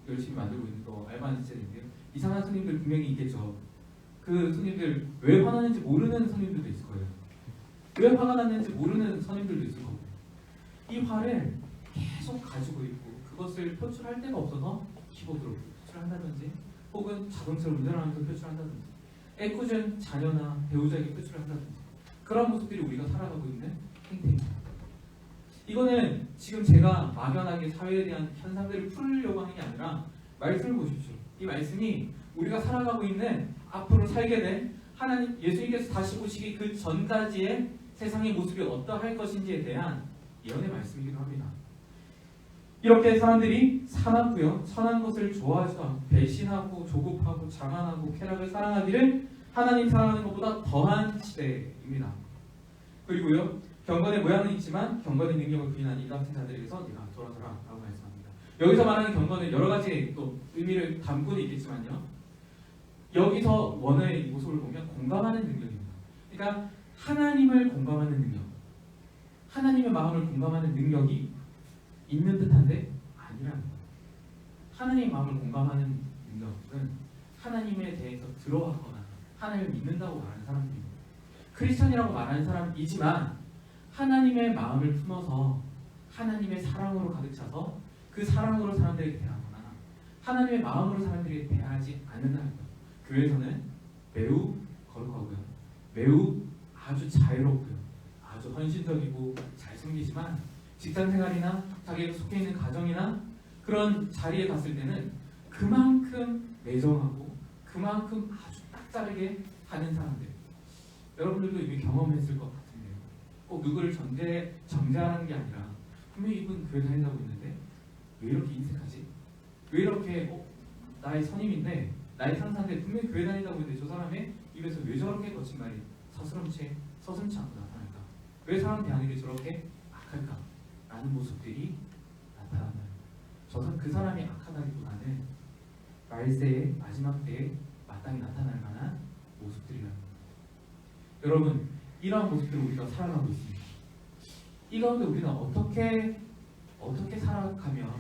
열심히 만들고 있는 또 알바하는 지체들인데요. 이상한 손님들 분명히 있겠죠. 그 손님들 왜 화나는지 모르는 손님들도 있을 거예요. 왜 화가 났는지 모르는 손님들도 있을 거고 이 화를 계속 가지고 있고 그것을 표출할 데가 없어서 키보드로 표출한다든지 혹은 자동차를 운전하면서 표출한다든지 애꿎은 자녀나 배우자에게 표출한다든지 그런 모습들이 우리가 살아가고 있는 행태입니다. 이거는 지금 제가 막연하게 사회에 대한 현상들을 풀려고 하는 게 아니라 말씀을 보십시오. 이 말씀이 우리가 살아가고 있는 앞으로 살게 될 하나님 예수님께서 다시 오시기 그 전까지의 세상의 모습이 어떠할 것인지에 대한 예언의 말씀이기도 합니다. 이렇게 사람들이 사납고요, 선한 것을 좋아하지도 않고 배신하고 조급하고 자만하고 쾌락을 사랑하기를 하나님 사랑하는 것보다 더한 시대입니다. 그리고요, 경건의 모양은 있지만 경건의 능력을 부인한 이 같은 자들에게서 네가 돌아서라 라고 말씀합니다. 여기서 말하는 경건은 여러 가지 또 의미를 담고는 있겠지만요, 여기서 원어의 모습을 보면 공감하는 능력입니다. 그러니까 하나님을 공감하는 능력, 하나님의 마음을 공감하는 능력이 있는 듯한데 아니라는 거예요. 하나님의 마음을 공감하는 능력은 하나님에 대해서 들어하거나 하나님을 믿는다고 말하는 사람들입니다. 크리스천이라고 말하는 사람이지만 하나님의 마음을 품어서 하나님의 사랑으로 가득 차서 그 사랑으로 사람들에게 대하거나 하나님의 마음으로 사람들에게 대하지 않는다는 거예요. 교회에서는 매우 거룩하고요, 매우 아주 자유롭고요, 아주 헌신적이고 잘 섬기지만 직장생활이나 자기가 속해 있는 가정이나 그런 자리에 갔을 때는 그만큼 매정하고 그만큼 아주 딱 자르게 하는 사람들, 여러분들도 이미 경험했을 것 같은데요. 꼭 누구를 정죄하는 게 아니라 분명히 이분 교회 다닌다고 했는데 왜 이렇게 인색하지? 왜 이렇게 나의 선임인데 나의 상사인데 분명히 교회 다닌다고 했는데 저 사람의 입에서 왜 저렇게 거친 말이 서슴지 않고 나타날까? 왜 사람 대하는 게 저렇게 악할까? 라는 모습들이 나타난다. 그 사람이 악하다기보다는 말세의 마지막 때에 마땅히 나타날 만한 모습들이라는 겁니다. 여러분, 이러한 모습들을 우리가 살아가고 있습니다. 이 가운데 우리는 어떻게 살아가면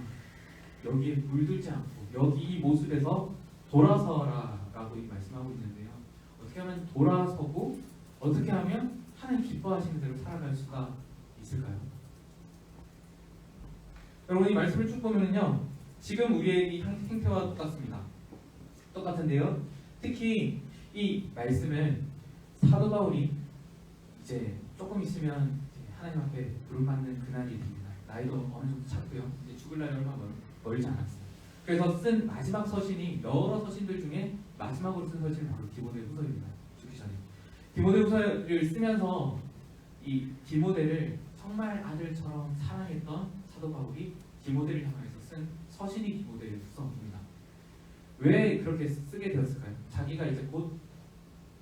여기에 물들지 않고 여기 이 모습에서 돌아서라라고 말씀하고 있는데요. 어떻게 하면 돌아서고 어떻게 하면 하나님 기뻐하시는 대로 살아갈 수가 있을까요? 여러분, 이 말씀을 쭉 보면요, 지금 우리의 이 행태와 똑같은데요. 특히 이 말씀을 사도 바울이 이제 조금 있으면 하나님 앞에 부름받는 그날이 됩니다. 나이도 어느 정도 찼고요, 이제 죽을 날이 얼마 멀지 않았어요. 그래서 쓴 마지막 서신이 여러 서신들 중에 마지막으로 쓴 서신이 바로 디모데후서입니다. 죽기 전에 디모데후서를 쓰면서 이 디모데를 정말 아들처럼 사랑했던 사도 바울이 디모데를 향해서 쓴 서신이 디모데 후서입니다. 왜 그렇게 쓰게 되었을까요? 자기가 이제 곧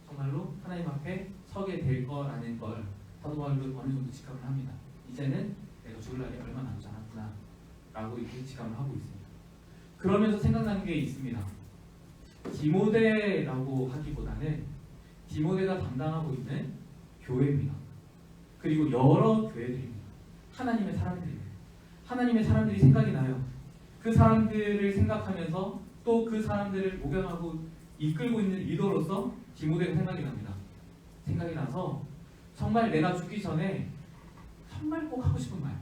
정말로 하나님 앞에 서게 될 거라는 걸 사도 바울도 어느 정도 직감을 합니다. 이제는 내가 죽을 날이 얼마 남지 않았구나 라고 이렇게 직감을 하고 있습니다. 그러면서 생각나는 게 있습니다. 디모데라고 하기보다는 디모데가 담당하고 있는 교회입니다. 그리고 여러 교회들입니다. 하나님의 사람들입니다. 하나님의 사람들이 생각이 나요. 그 사람들을 생각하면서 또 그 사람들을 목양하고 이끌고 있는 리더로서 디모데가 생각이 납니다. 생각이 나서 정말 내가 죽기 전에 정말 꼭 하고 싶은 말,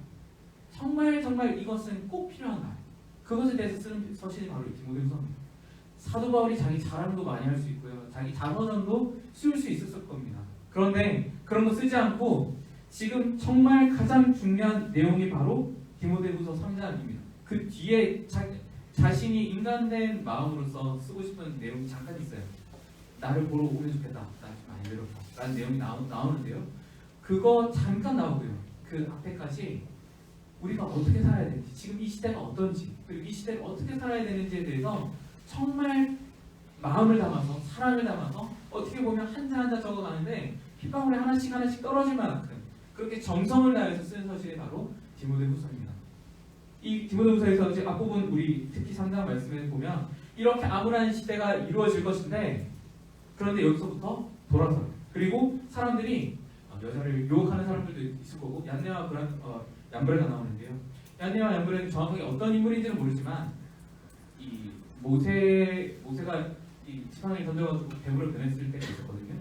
정말 이것은 꼭 필요한 말, 그것에 대해서 쓰는 서신이 바로 디모데후서입니다. 사도 바울이 자기 자랑도 많이 할 수 있고요, 자기 자서전도 쓸 수 있었을 겁니다. 그런데 그런 거 쓰지 않고 지금 정말 가장 중요한 내용이 바로 디모데후서 3장입니다. 그 뒤에 자신이 인간된 마음으로서 쓰고 싶은 내용이 잠깐 있어요. 나를 보러 오면 좋겠다, 나 많이 외롭다 라는 내용이 나오는데요, 그거 잠깐 나오고요, 그 앞에까지 우리가 어떻게 살아야 되는지, 지금 이 시대가 어떤지, 그리고 이 시대를 어떻게 살아야 되는지에 대해서 정말 마음을 담아서, 사랑을 담아서, 어떻게 보면 한자 한자 적어가는데 핏방울에 하나씩 떨어질 만큼 그렇게 정성을 다해서 쓴 서신이 바로 디모데후서입니다. 이 디모데후서에서 이제 앞부분 우리 특히 3장 말씀에 보면 이렇게 암울한 시대가 이루어질 것인데, 그런데 여기서부터 돌아서, 그리고 사람들이 여자를 유혹하는 사람들도 있을 거고, 얀네와 얀브레가 나오는데요. 얀네와 얀브레는 정확하게 어떤 인물인지는 모르지만 이 모세가 이 지팡이를 던져가지고 뱀을 변했을 때가 있었거든요.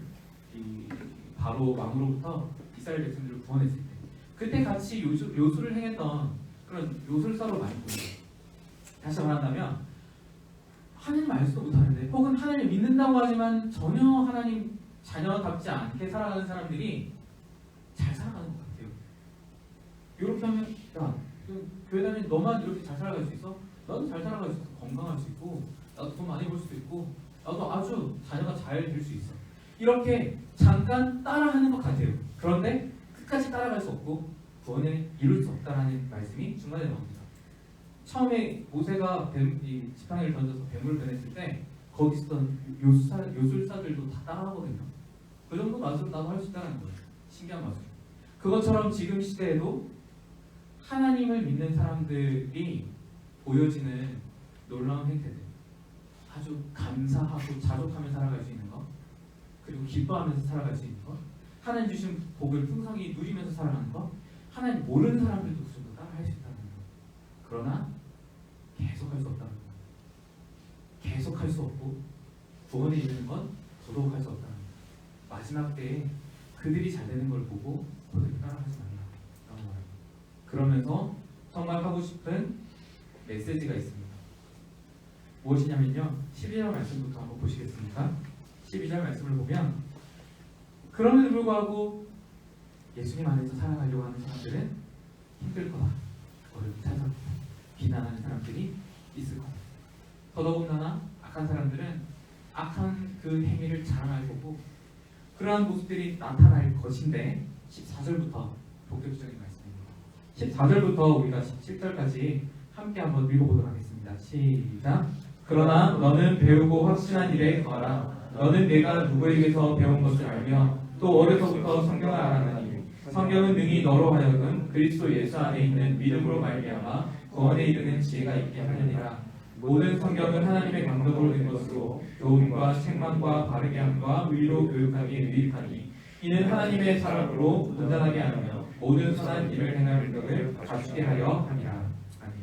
이 바로 왕으로부터 이스라엘 백성들을 구원했을 때, 그때 같이 요술을 행했던 그런 요술사로 많이 보여요. 다시 말한다면 하나님 알지도 못하는데, 혹은 하나님 믿는다고 하지만 전혀 하나님 자녀답지 않게 살아가는 사람들이 잘 살아가는 것 같아요. 이렇게 하면, 야, 교회 다니면 너만 이렇게 잘 살아갈 수 있어? 나도 잘 살아갈 수 있어. 건강할 수 있고, 나도 돈 많이 벌 수도 있고, 나도 아주 자녀가 잘 될 수 있어. 이렇게 잠깐 따라하는 것 같아요. 그런데 끝까지 따라갈 수 없고 구원을 이룰 수 없다라는 말씀이 중간에 나옵니다. 처음에 모세가 이 지팡이를 던져서 뱀을 변했을 때 거기 있었던 요술사들도 다 따라하거든요. 그 정도 마술 나도 할 수 있다는 거예요. 신기한 마술. 그것처럼 지금 시대에도 하나님을 믿는 사람들이 보여지는 놀라운 행태들, 아주 감사하고 자족하며 살아갈 수 있는 것, 그리고 기뻐하면서 살아갈 수 있는 것, 하나님 주신 복을 풍성히 누리면서 살아가는 것, 하나님 모르는 사람들도 그 정도 따라 할 수 있다는 것. 그러나 계속할 수 없다는 것. 계속할 수 없고 구원에 이르는 건 더더욱 할 수 없다는 것. 마지막 때에 그들이 잘 되는 걸 보고 그들이 따라하지 말라라고 말합니다. 그러면서 정말 하고 싶은 메시지가 있습니다. 무엇이냐면요, 12절 말씀부터 한번 보시겠습니까? 12절 말씀을 보면, 그럼에도 불구하고 예수님 안에서 살아가려고 하는 사람들은 힘들 거다, 어렵게 찾아올 거다, 비난하는 사람들이 있을 거다. 더더군다나 악한 사람들은 악한 그 행위를 자랑할 거고, 그러한 모습들이 나타날 것인데, 14절부터 본격적인 말씀입니다. 14절부터 우리가 17절까지 함께 한번 읽어보도록 하겠습니다. 시작. 그러나 너는 배우고 확신한 일에 거하라. 너는 내가 누구에게서 배운 것을 알며 또 어려서부터 성경을 알았나니 성경은 능히 너로 하여금 그리스도 예수 안에 있는 믿음으로 말미암아 구원에 이르는 지혜가 있게 하느니라. 모든 성경은 하나님의 강력으로 된 것으로 교훈과 책망과 바르게 함과 의로 교육하기에 유익하니 이는 하나님의 사람으로 온전하게 하며 모든 선한 일을 행할 능력을 갖추게 하려 함이라. 아멘.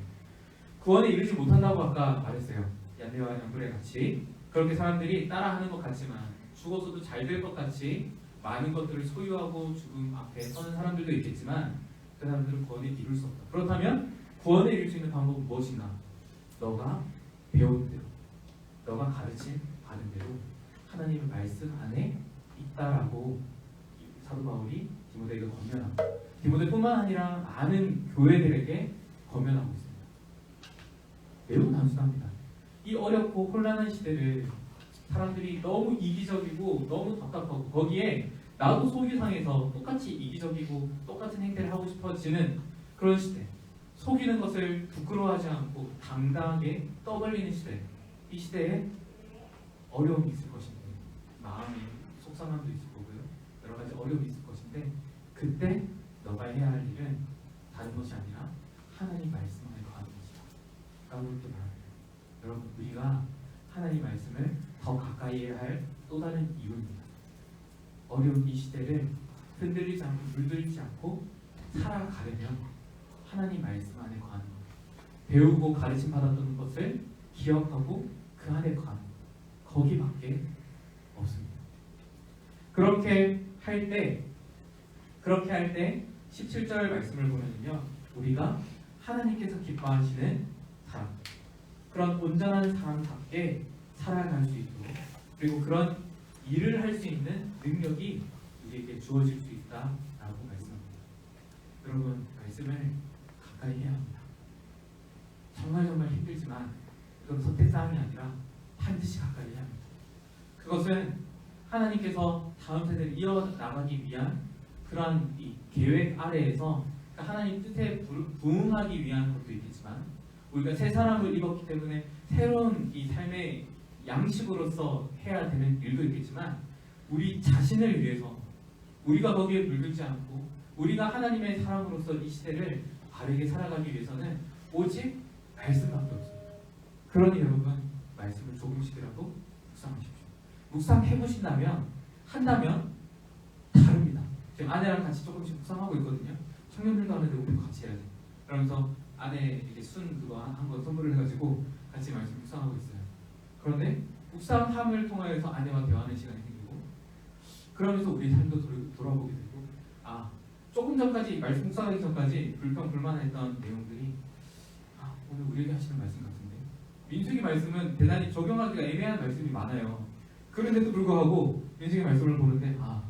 구원에 이르지 못한다고 아까 말했어요. 얀네와 얀브레 같이 그렇게 사람들이 따라하는 것 같지만, 죽어서도 잘 될 것 같이 많은 것들을 소유하고 죽음 앞에 서는 사람들도 있겠지만, 그 사람들은 구원에 이룰 수 없다. 그렇다면 구원에 이룰 수 있는 방법은 무엇인가? 너가 배운 대로, 너가 가르침 받은 대로 하나님의 말씀 안에 있다라고 사도 바울이 디모데에게 권면합니다. 디모데뿐만 아니라 많은 교회들에게 권면하고 있습니다. 매우 단순합니다. 이 어렵고 혼란한 시대를 사람들이 너무 이기적이고 너무 답답하고, 거기에 나도 속이 상해서 똑같이 이기적이고 똑같은 행태를 하고 싶어지는 그런 시대, 속이는 것을 부끄러워하지 않고 당당하게 떠벌리는 시대, 이 시대에 어려움이 있을 것인데, 마음의 속상함도 있을 거고요, 여러 가지 어려움이 있을 것인데, 그때 너가 해야 할 일은 다른 것이 아니라 하나님 말씀을 거하는 것이다 라고 이렇게 말합니다. 여러분, 우리가 하나님 말씀을 더 가까이 해야 할 또 다른 이유입니다. 어려운 이 시대를 흔들리지 않고 물들지 않고 살아가려면 하나님 말씀 안에 거하는 것, 배우고 가르침 받았던 것을 기억하고 그 안에 거하는 것, 거기밖에 없습니다. 그렇게 할 때 17절 말씀을 보면요, 우리가 하나님께서 기뻐하시는 사람, 그런 온전한 사람답게 살아갈 수 있도록, 그리고 그런 일을 할 수 있는 능력이 우리에게 주어질 수 있다라고 말씀합니다. 여러분, 말씀을 가까이 해야 합니다. 정말 힘들지만 이건 선택사항이 아니라 반드시 가까이 해야 합니다. 그것은 하나님께서 다음 세대를 이어나가기 위한 그러한 이 계획 아래에서, 그러니까 하나님 뜻에 부응하기 위한 것도 있겠지만, 우리가 새 사람을 입었기 때문에 새로운 이 삶의 양식으로서 해야 되는 일도 있겠지만, 우리 자신을 위해서, 우리가 거기에 물들지 않고 우리가 하나님의 사람으로서 이 시대를 바르게 살아가기 위해서는 오직 말씀밖에 없습니다. 그러니 여러분, 말씀을 조금씩이라도 묵상하십시오. 한다면 다릅니다. 지금 아내랑 같이 조금씩 묵상하고 있거든요. 청년들도 하는데 우리도 같이 해야지. 그러면서 아내 이렇게 그거 한 번 선물을 해가지고 같이 말씀 묵상하고 있어요. 그런데 묵상함을 통하여서 아내와 대화하는 시간이 생기고, 그러면서 우리 삶도 돌아보게 되고, 조금 전까지 말씀 묵상하기 전까지 불만했던 내용들이 오늘 우리에게 하시는 말씀 같은데, 민수기 말씀은 대단히 적용하기가 애매한 말씀이 많아요. 그런데도 불구하고 민수기 말씀을 보는데 맞아,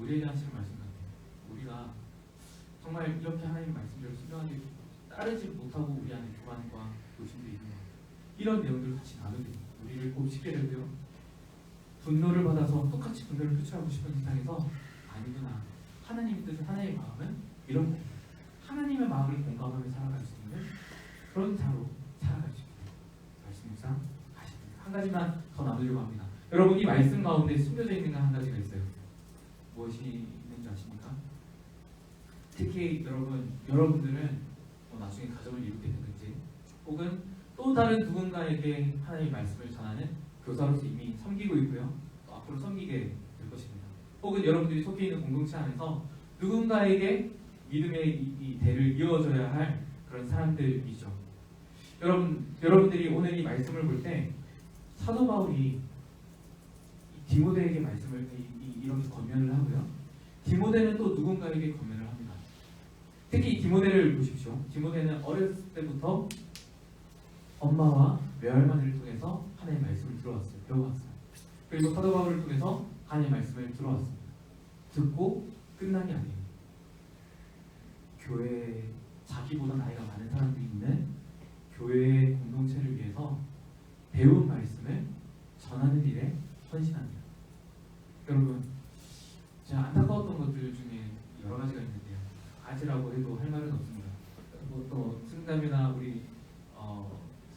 우리에게 하시는 말씀 같아요. 우리가 정말 이렇게 하나님의 말씀대로 순종하게 따르지 못하고 우리 안에 교만과 욕심도 있는 것 같아요. 이런 내용들을 같이 나누게 돼요. 우리를 곱씹게 되고요, 분노를 받아서 똑같이 분노를 표출하고 싶은 세상에서 아니구나, 하나님의 뜻은, 하나님의 마음은 이런 거예요. 하나님의 마음을 공감하며 살아갈 수 있는 그런 자로 살아갈 수 있게 돼요. 말씀 묵상 하십니다. 한 가지만 더 나누려고 합니다. 여러분, 이 말씀 가운데 숨겨져 있는 한 가지가 있어요. 무엇이 있는지 아십니까? 특히 여러분들은 나중에 가정을 이루게 되든지, 혹은 또 다른 누군가에게 하나님의 말씀을 전하는 교사로서 이미 섬기고 있고요, 또 앞으로 섬기게 될 것입니다. 혹은 여러분들이 속해 있는 공동체 안에서 누군가에게 믿음의 이 대를 이어줘야 할 그런 사람들이죠. 여러분들이 오늘 이 말씀을 볼 때 사도 바울이 디모데에게 말씀을 이렇게 권면을 하고요, 디모데는 또 누군가에게 권면을 합니다. 특히 디모데를 보십시오. 디모데는 어렸을 때부터 엄마와 외할머니를 통해서 하나님의 말씀을 들어왔어요. 배워왔어요. 그리고 사도 바울을 통해서 하나님의 말씀을 들어왔습니다. 듣고 끝난 게 아니에요. 교회, 자기보다 나이가 많은 사람들이 있는 교회의 공동체를 위해서 배운 말씀을 전하는 일에 헌신합니다. 여러분, 제가 안타까웠던 것들 중에 여러 가지가 있는데요, 아지라고 해도 할 말은 없습니다. 또 승담이나 우리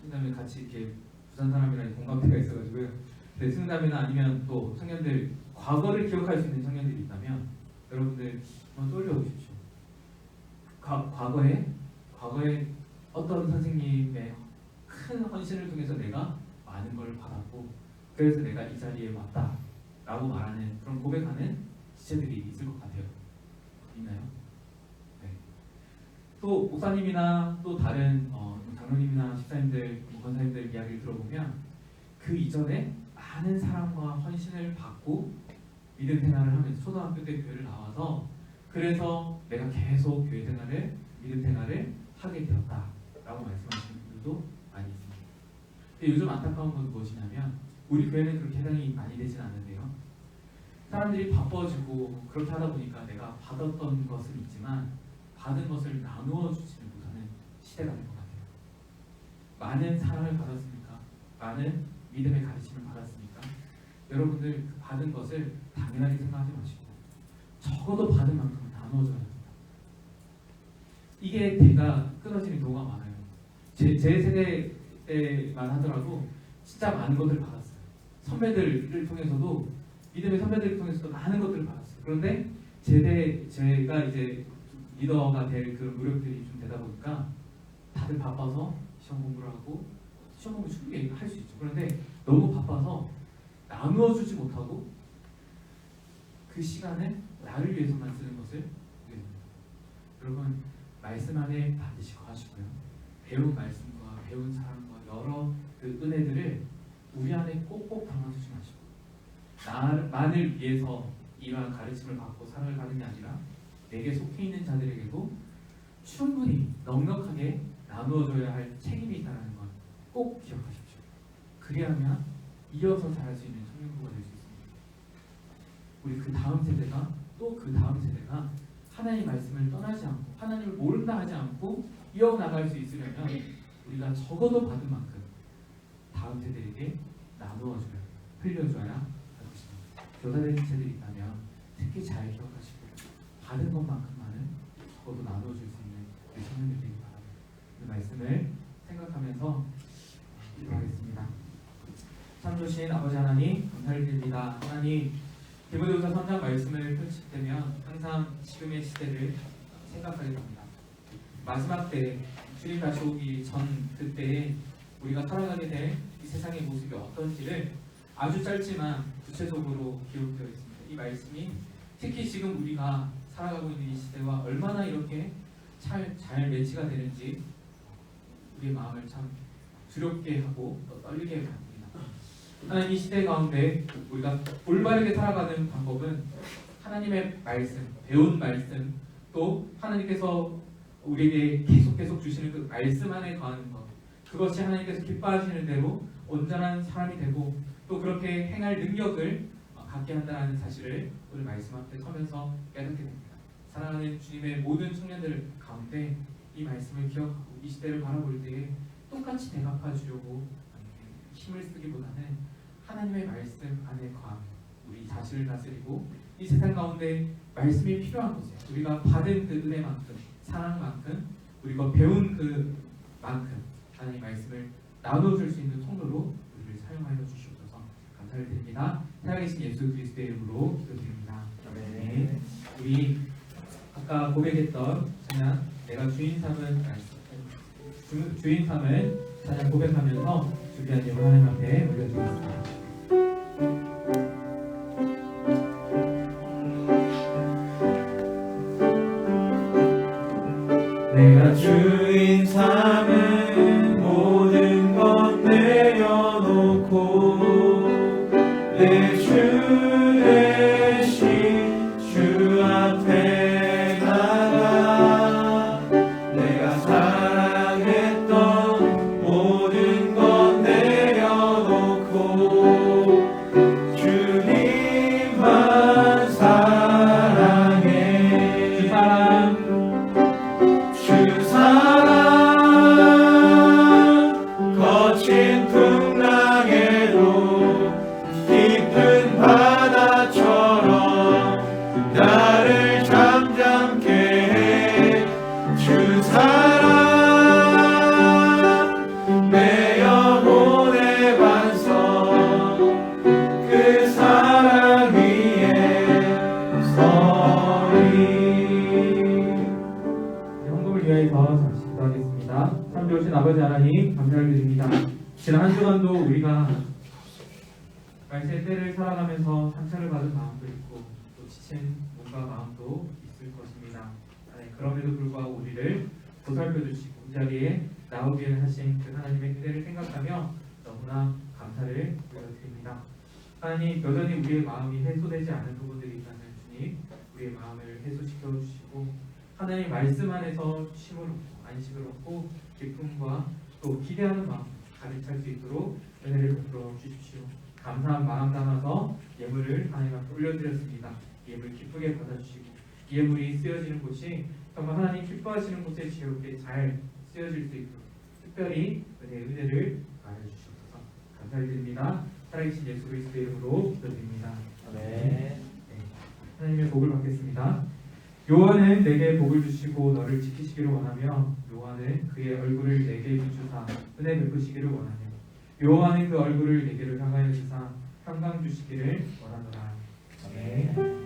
승담이 같이 이렇게 부산 사람이랑 공감대가 있어가지고요. 네, 승담이나 아니면 또 청년들, 과거를 기억할 수 있는 청년들이 있다면 여러분들 한번 떠올려보십시오. 과거에 어떤 선생님의 큰 헌신을 통해서 내가 많은 걸 받았고, 그래서 내가 이 자리에 왔다 라고 말하는, 그런 고백하는 지체들이 있을 것 같아요. 있나요? 네. 또 목사님이나 또 다른 장로님이나 집사님들, 권사님들 이야기를 들어보면 그 이전에 많은 사랑과 헌신을 받고 믿음 생활을 하면서 초등학교 때 교회를 나와서, 그래서 내가 계속 교회 생활을, 믿음 생활을 하게 되었다라고 말씀하시는 분들도 많이 있습니다. 근데 요즘 안타까운 건 무엇이냐면, 우리 교회는 그렇게 해당이 많이 되진 않는데요, 사람들이 바빠지고 그렇게 하다 보니까 내가 받았던 것은 있지만 받은 것을 나누어 주지는 못하는 시대가 된 것 같아요. 많은 사랑을 받았습니까? 많은 믿음의 가르침을 받았습니까? 여러분들 그 받은 것을 당연하게 생각하지 마시고 적어도 받은 만큼은 나누어줘야 합니다. 이게 끊어지는 경우가 많아요. 제 세대 때만 하더라도 진짜 많은 것들을 받았어요. 선배들을 통해서도 믿음의 선배들을 통해서도 많은 것들을 받았어요. 그런데 제가 이제 리더가 될 그런 노력들이 좀 되다 보니까 다들 바빠서 시험 공부를 하고 시험 공부 충분히 할 수 있죠. 그런데 너무 바빠서 나누어 주지 못하고 그 시간을 나를 위해서만 쓰는 것을 보게 됩니다. 여러분 말씀 안에 반드시 거하시고요. 배운 말씀과 배운 사랑과 여러 그 은혜들을 우리 안에 꼭꼭 담아두지 마시고 나만을 위해서 이러한 가르침을 받고 사랑을 받는 게 아니라 내게 속해 있는 자들에게도 충분히 넉넉하게 나누어줘야 할 책임이 있다는 건 꼭 기억하십시오. 그리하면 이어서 자랄 수 있는 청년부가 될 수 있습니다. 우리 그 다음 세대가 또 그 다음 세대가 하나님의 말씀을 떠나지 않고 하나님을 모른다 하지 않고 이어나갈 수 있으려면 우리가 적어도 받은 만큼 다음 세대에게 나누어줘야 흘려줘야 할 것입니다. 교사된 지체들이 있다면 특히 잘 기억하시고 받은 것만큼만은 적어도 나누어줄 수 있는 우리 청년들 되기 바랍니다. 그 말씀을 생각하면서 기도하겠습니다. 참 좋으신 아버지 하나님 감사를 드립니다. 하나님 디모데후서 3장 말씀을 펼칠 때면 항상 지금의 시대를 생각하게 됩니다. 마지막 때 주님 다시 오기 전 그때에 우리가 살아가게 될 이 세상의 모습이 어떤지를 아주 짧지만 구체적으로 기록되어 있습니다. 이 말씀이 특히 지금 우리가 살아가고 있는 이 시대와 얼마나 이렇게 잘 매치가 되는지 우리의 마음을 참 두렵게 하고 또 떨리게 만듭니다. 하나님 이 시대 가운데 우리가 올바르게 살아가는 방법은 하나님의 말씀, 배운 말씀, 또 하나님께서 우리에게 계속 주시는 그 말씀 안에 거하는 것, 그것이 하나님께서 기뻐하시는 대로 온전한 사람이 되고 또 그렇게 행할 능력을 갖게 한다는 사실을 오늘 말씀 앞에 서면서 깨닫게 됩니다. 사랑하는 주님의 모든 청년들 가운데 이 말씀을 기억하고 이 시대를 바라볼 때에 똑같이 대갚아 주려고 힘을 쓰기보다는 하나님의 말씀 안에 거하며 우리 자신을 다스리고 이 세상 가운데 말씀이 필요한 곳에 우리가 받은 그 은혜만큼 사랑만큼 우리가 배운 그만큼 하나님의 말씀을 나눠줄 수 있는 통로로 우리를 사용하여 주시옵소서. 감사를 드립니다. 살아계신 예수 그리스도의 이름으로 기도드립니다. 네. 우리 아까 고백했던 찬양 내가 주인 삼을 찬양 고백하면서 준비한 예물 하나님 앞에 올려드리겠습니다. 내가 주인 삼은 모든 것 내려놓고 내 주 대신 주 앞에 나가 내가 사랑했던 모든 것 내려놓고 주님만 사랑해 주 사랑 거친 풍랑에도 깊은 바다처럼 나를 잠잠케 해 주 사랑 내 영혼의 반석 그 사랑 위에 서리. 헌금을 위하여서 잠시 기도하겠습니다. 참 좋으신 아버지 하나님 감사를 드립니다. 지난 한 주간도 우리가 말세의 때를 살아가면서 상처를 받은 마음도 있고 또 지친 몸과 마음도 있을 것입니다. 그럼에도 불구하고 우리를 보살펴주시고 이 자리에 나오게 하신 그 하나님의 은혜를 생각하며 너무나 감사를 드립니다. 하나님 여전히 우리의 마음이 해소되지 않은 부분들이 있다면 주님 우리의 마음을 해소시켜 주시고 하나님의 말씀 안에서 쉼을 얻고 안식을 얻고 기쁨과 또 기대하는 마음 가득 찰 수 있도록 은혜를 베풀어 주십시오. 감사한 마음 담아서 예물을 하나님 앞에 올려드렸습니다. 예물 기쁘게 받아주시고 이 예물이 쓰여지는 곳이 정말 하나님 기뻐하시는 곳에 지혜롭게 잘 쓰여질 수 있도록 특별히 은혜를 가해 주시옵소서. 감사를 드립니다. 살아계신 예수 그리스도의 이름으로 기도드립니다. 네. 하나님의 복을 받겠습니다. 여호와는 내게 복을 주시고 너를 지키시기를 원하며 여호와는 그의 얼굴을 내게 비추사 은혜 베푸시기를 원하며 여호와는 그 얼굴을 내게로 향하여 주사 평강 주시기를 원하노라. 아멘.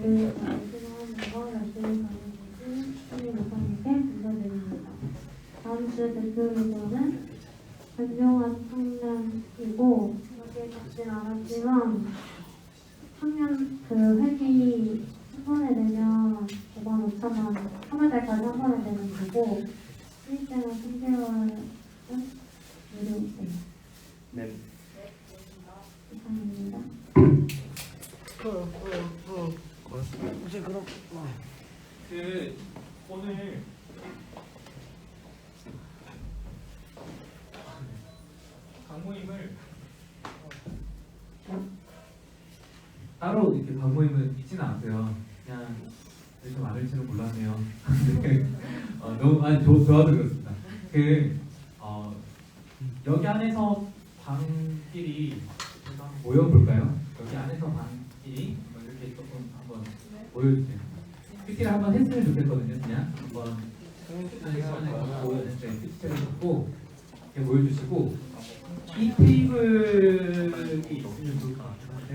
예배를 기도하면서 열심히 가는 주님 목사님께 감사드립니다. 다음 주 대표 기도는 전용환 청년이고 여기에 적진 않았지만 학년 그 회비 한 번에 내면 5만 5천 원, 3월 달까지 한 번에 내면 되고 수익되는 3개월은 무료예요. 네. 이상입니다. 그 오늘 강모임을 따로 이렇게 강모임은 있지는 않았어요. 그냥 이렇게 많을지는 몰랐네요. 너무 좋아서 그렇습니다. 여기 안에서 방끼리 한번 모여볼까요? 여기 안에서 방끼리 이렇게 조금 한번 모여주세요. PT를 한번 했으면 좋겠거든요. 그냥 한번 시간에 모였는데 PT를 갖고 이렇게 모여주시고 이 테이블이 있으면 좋을 것 같긴 한데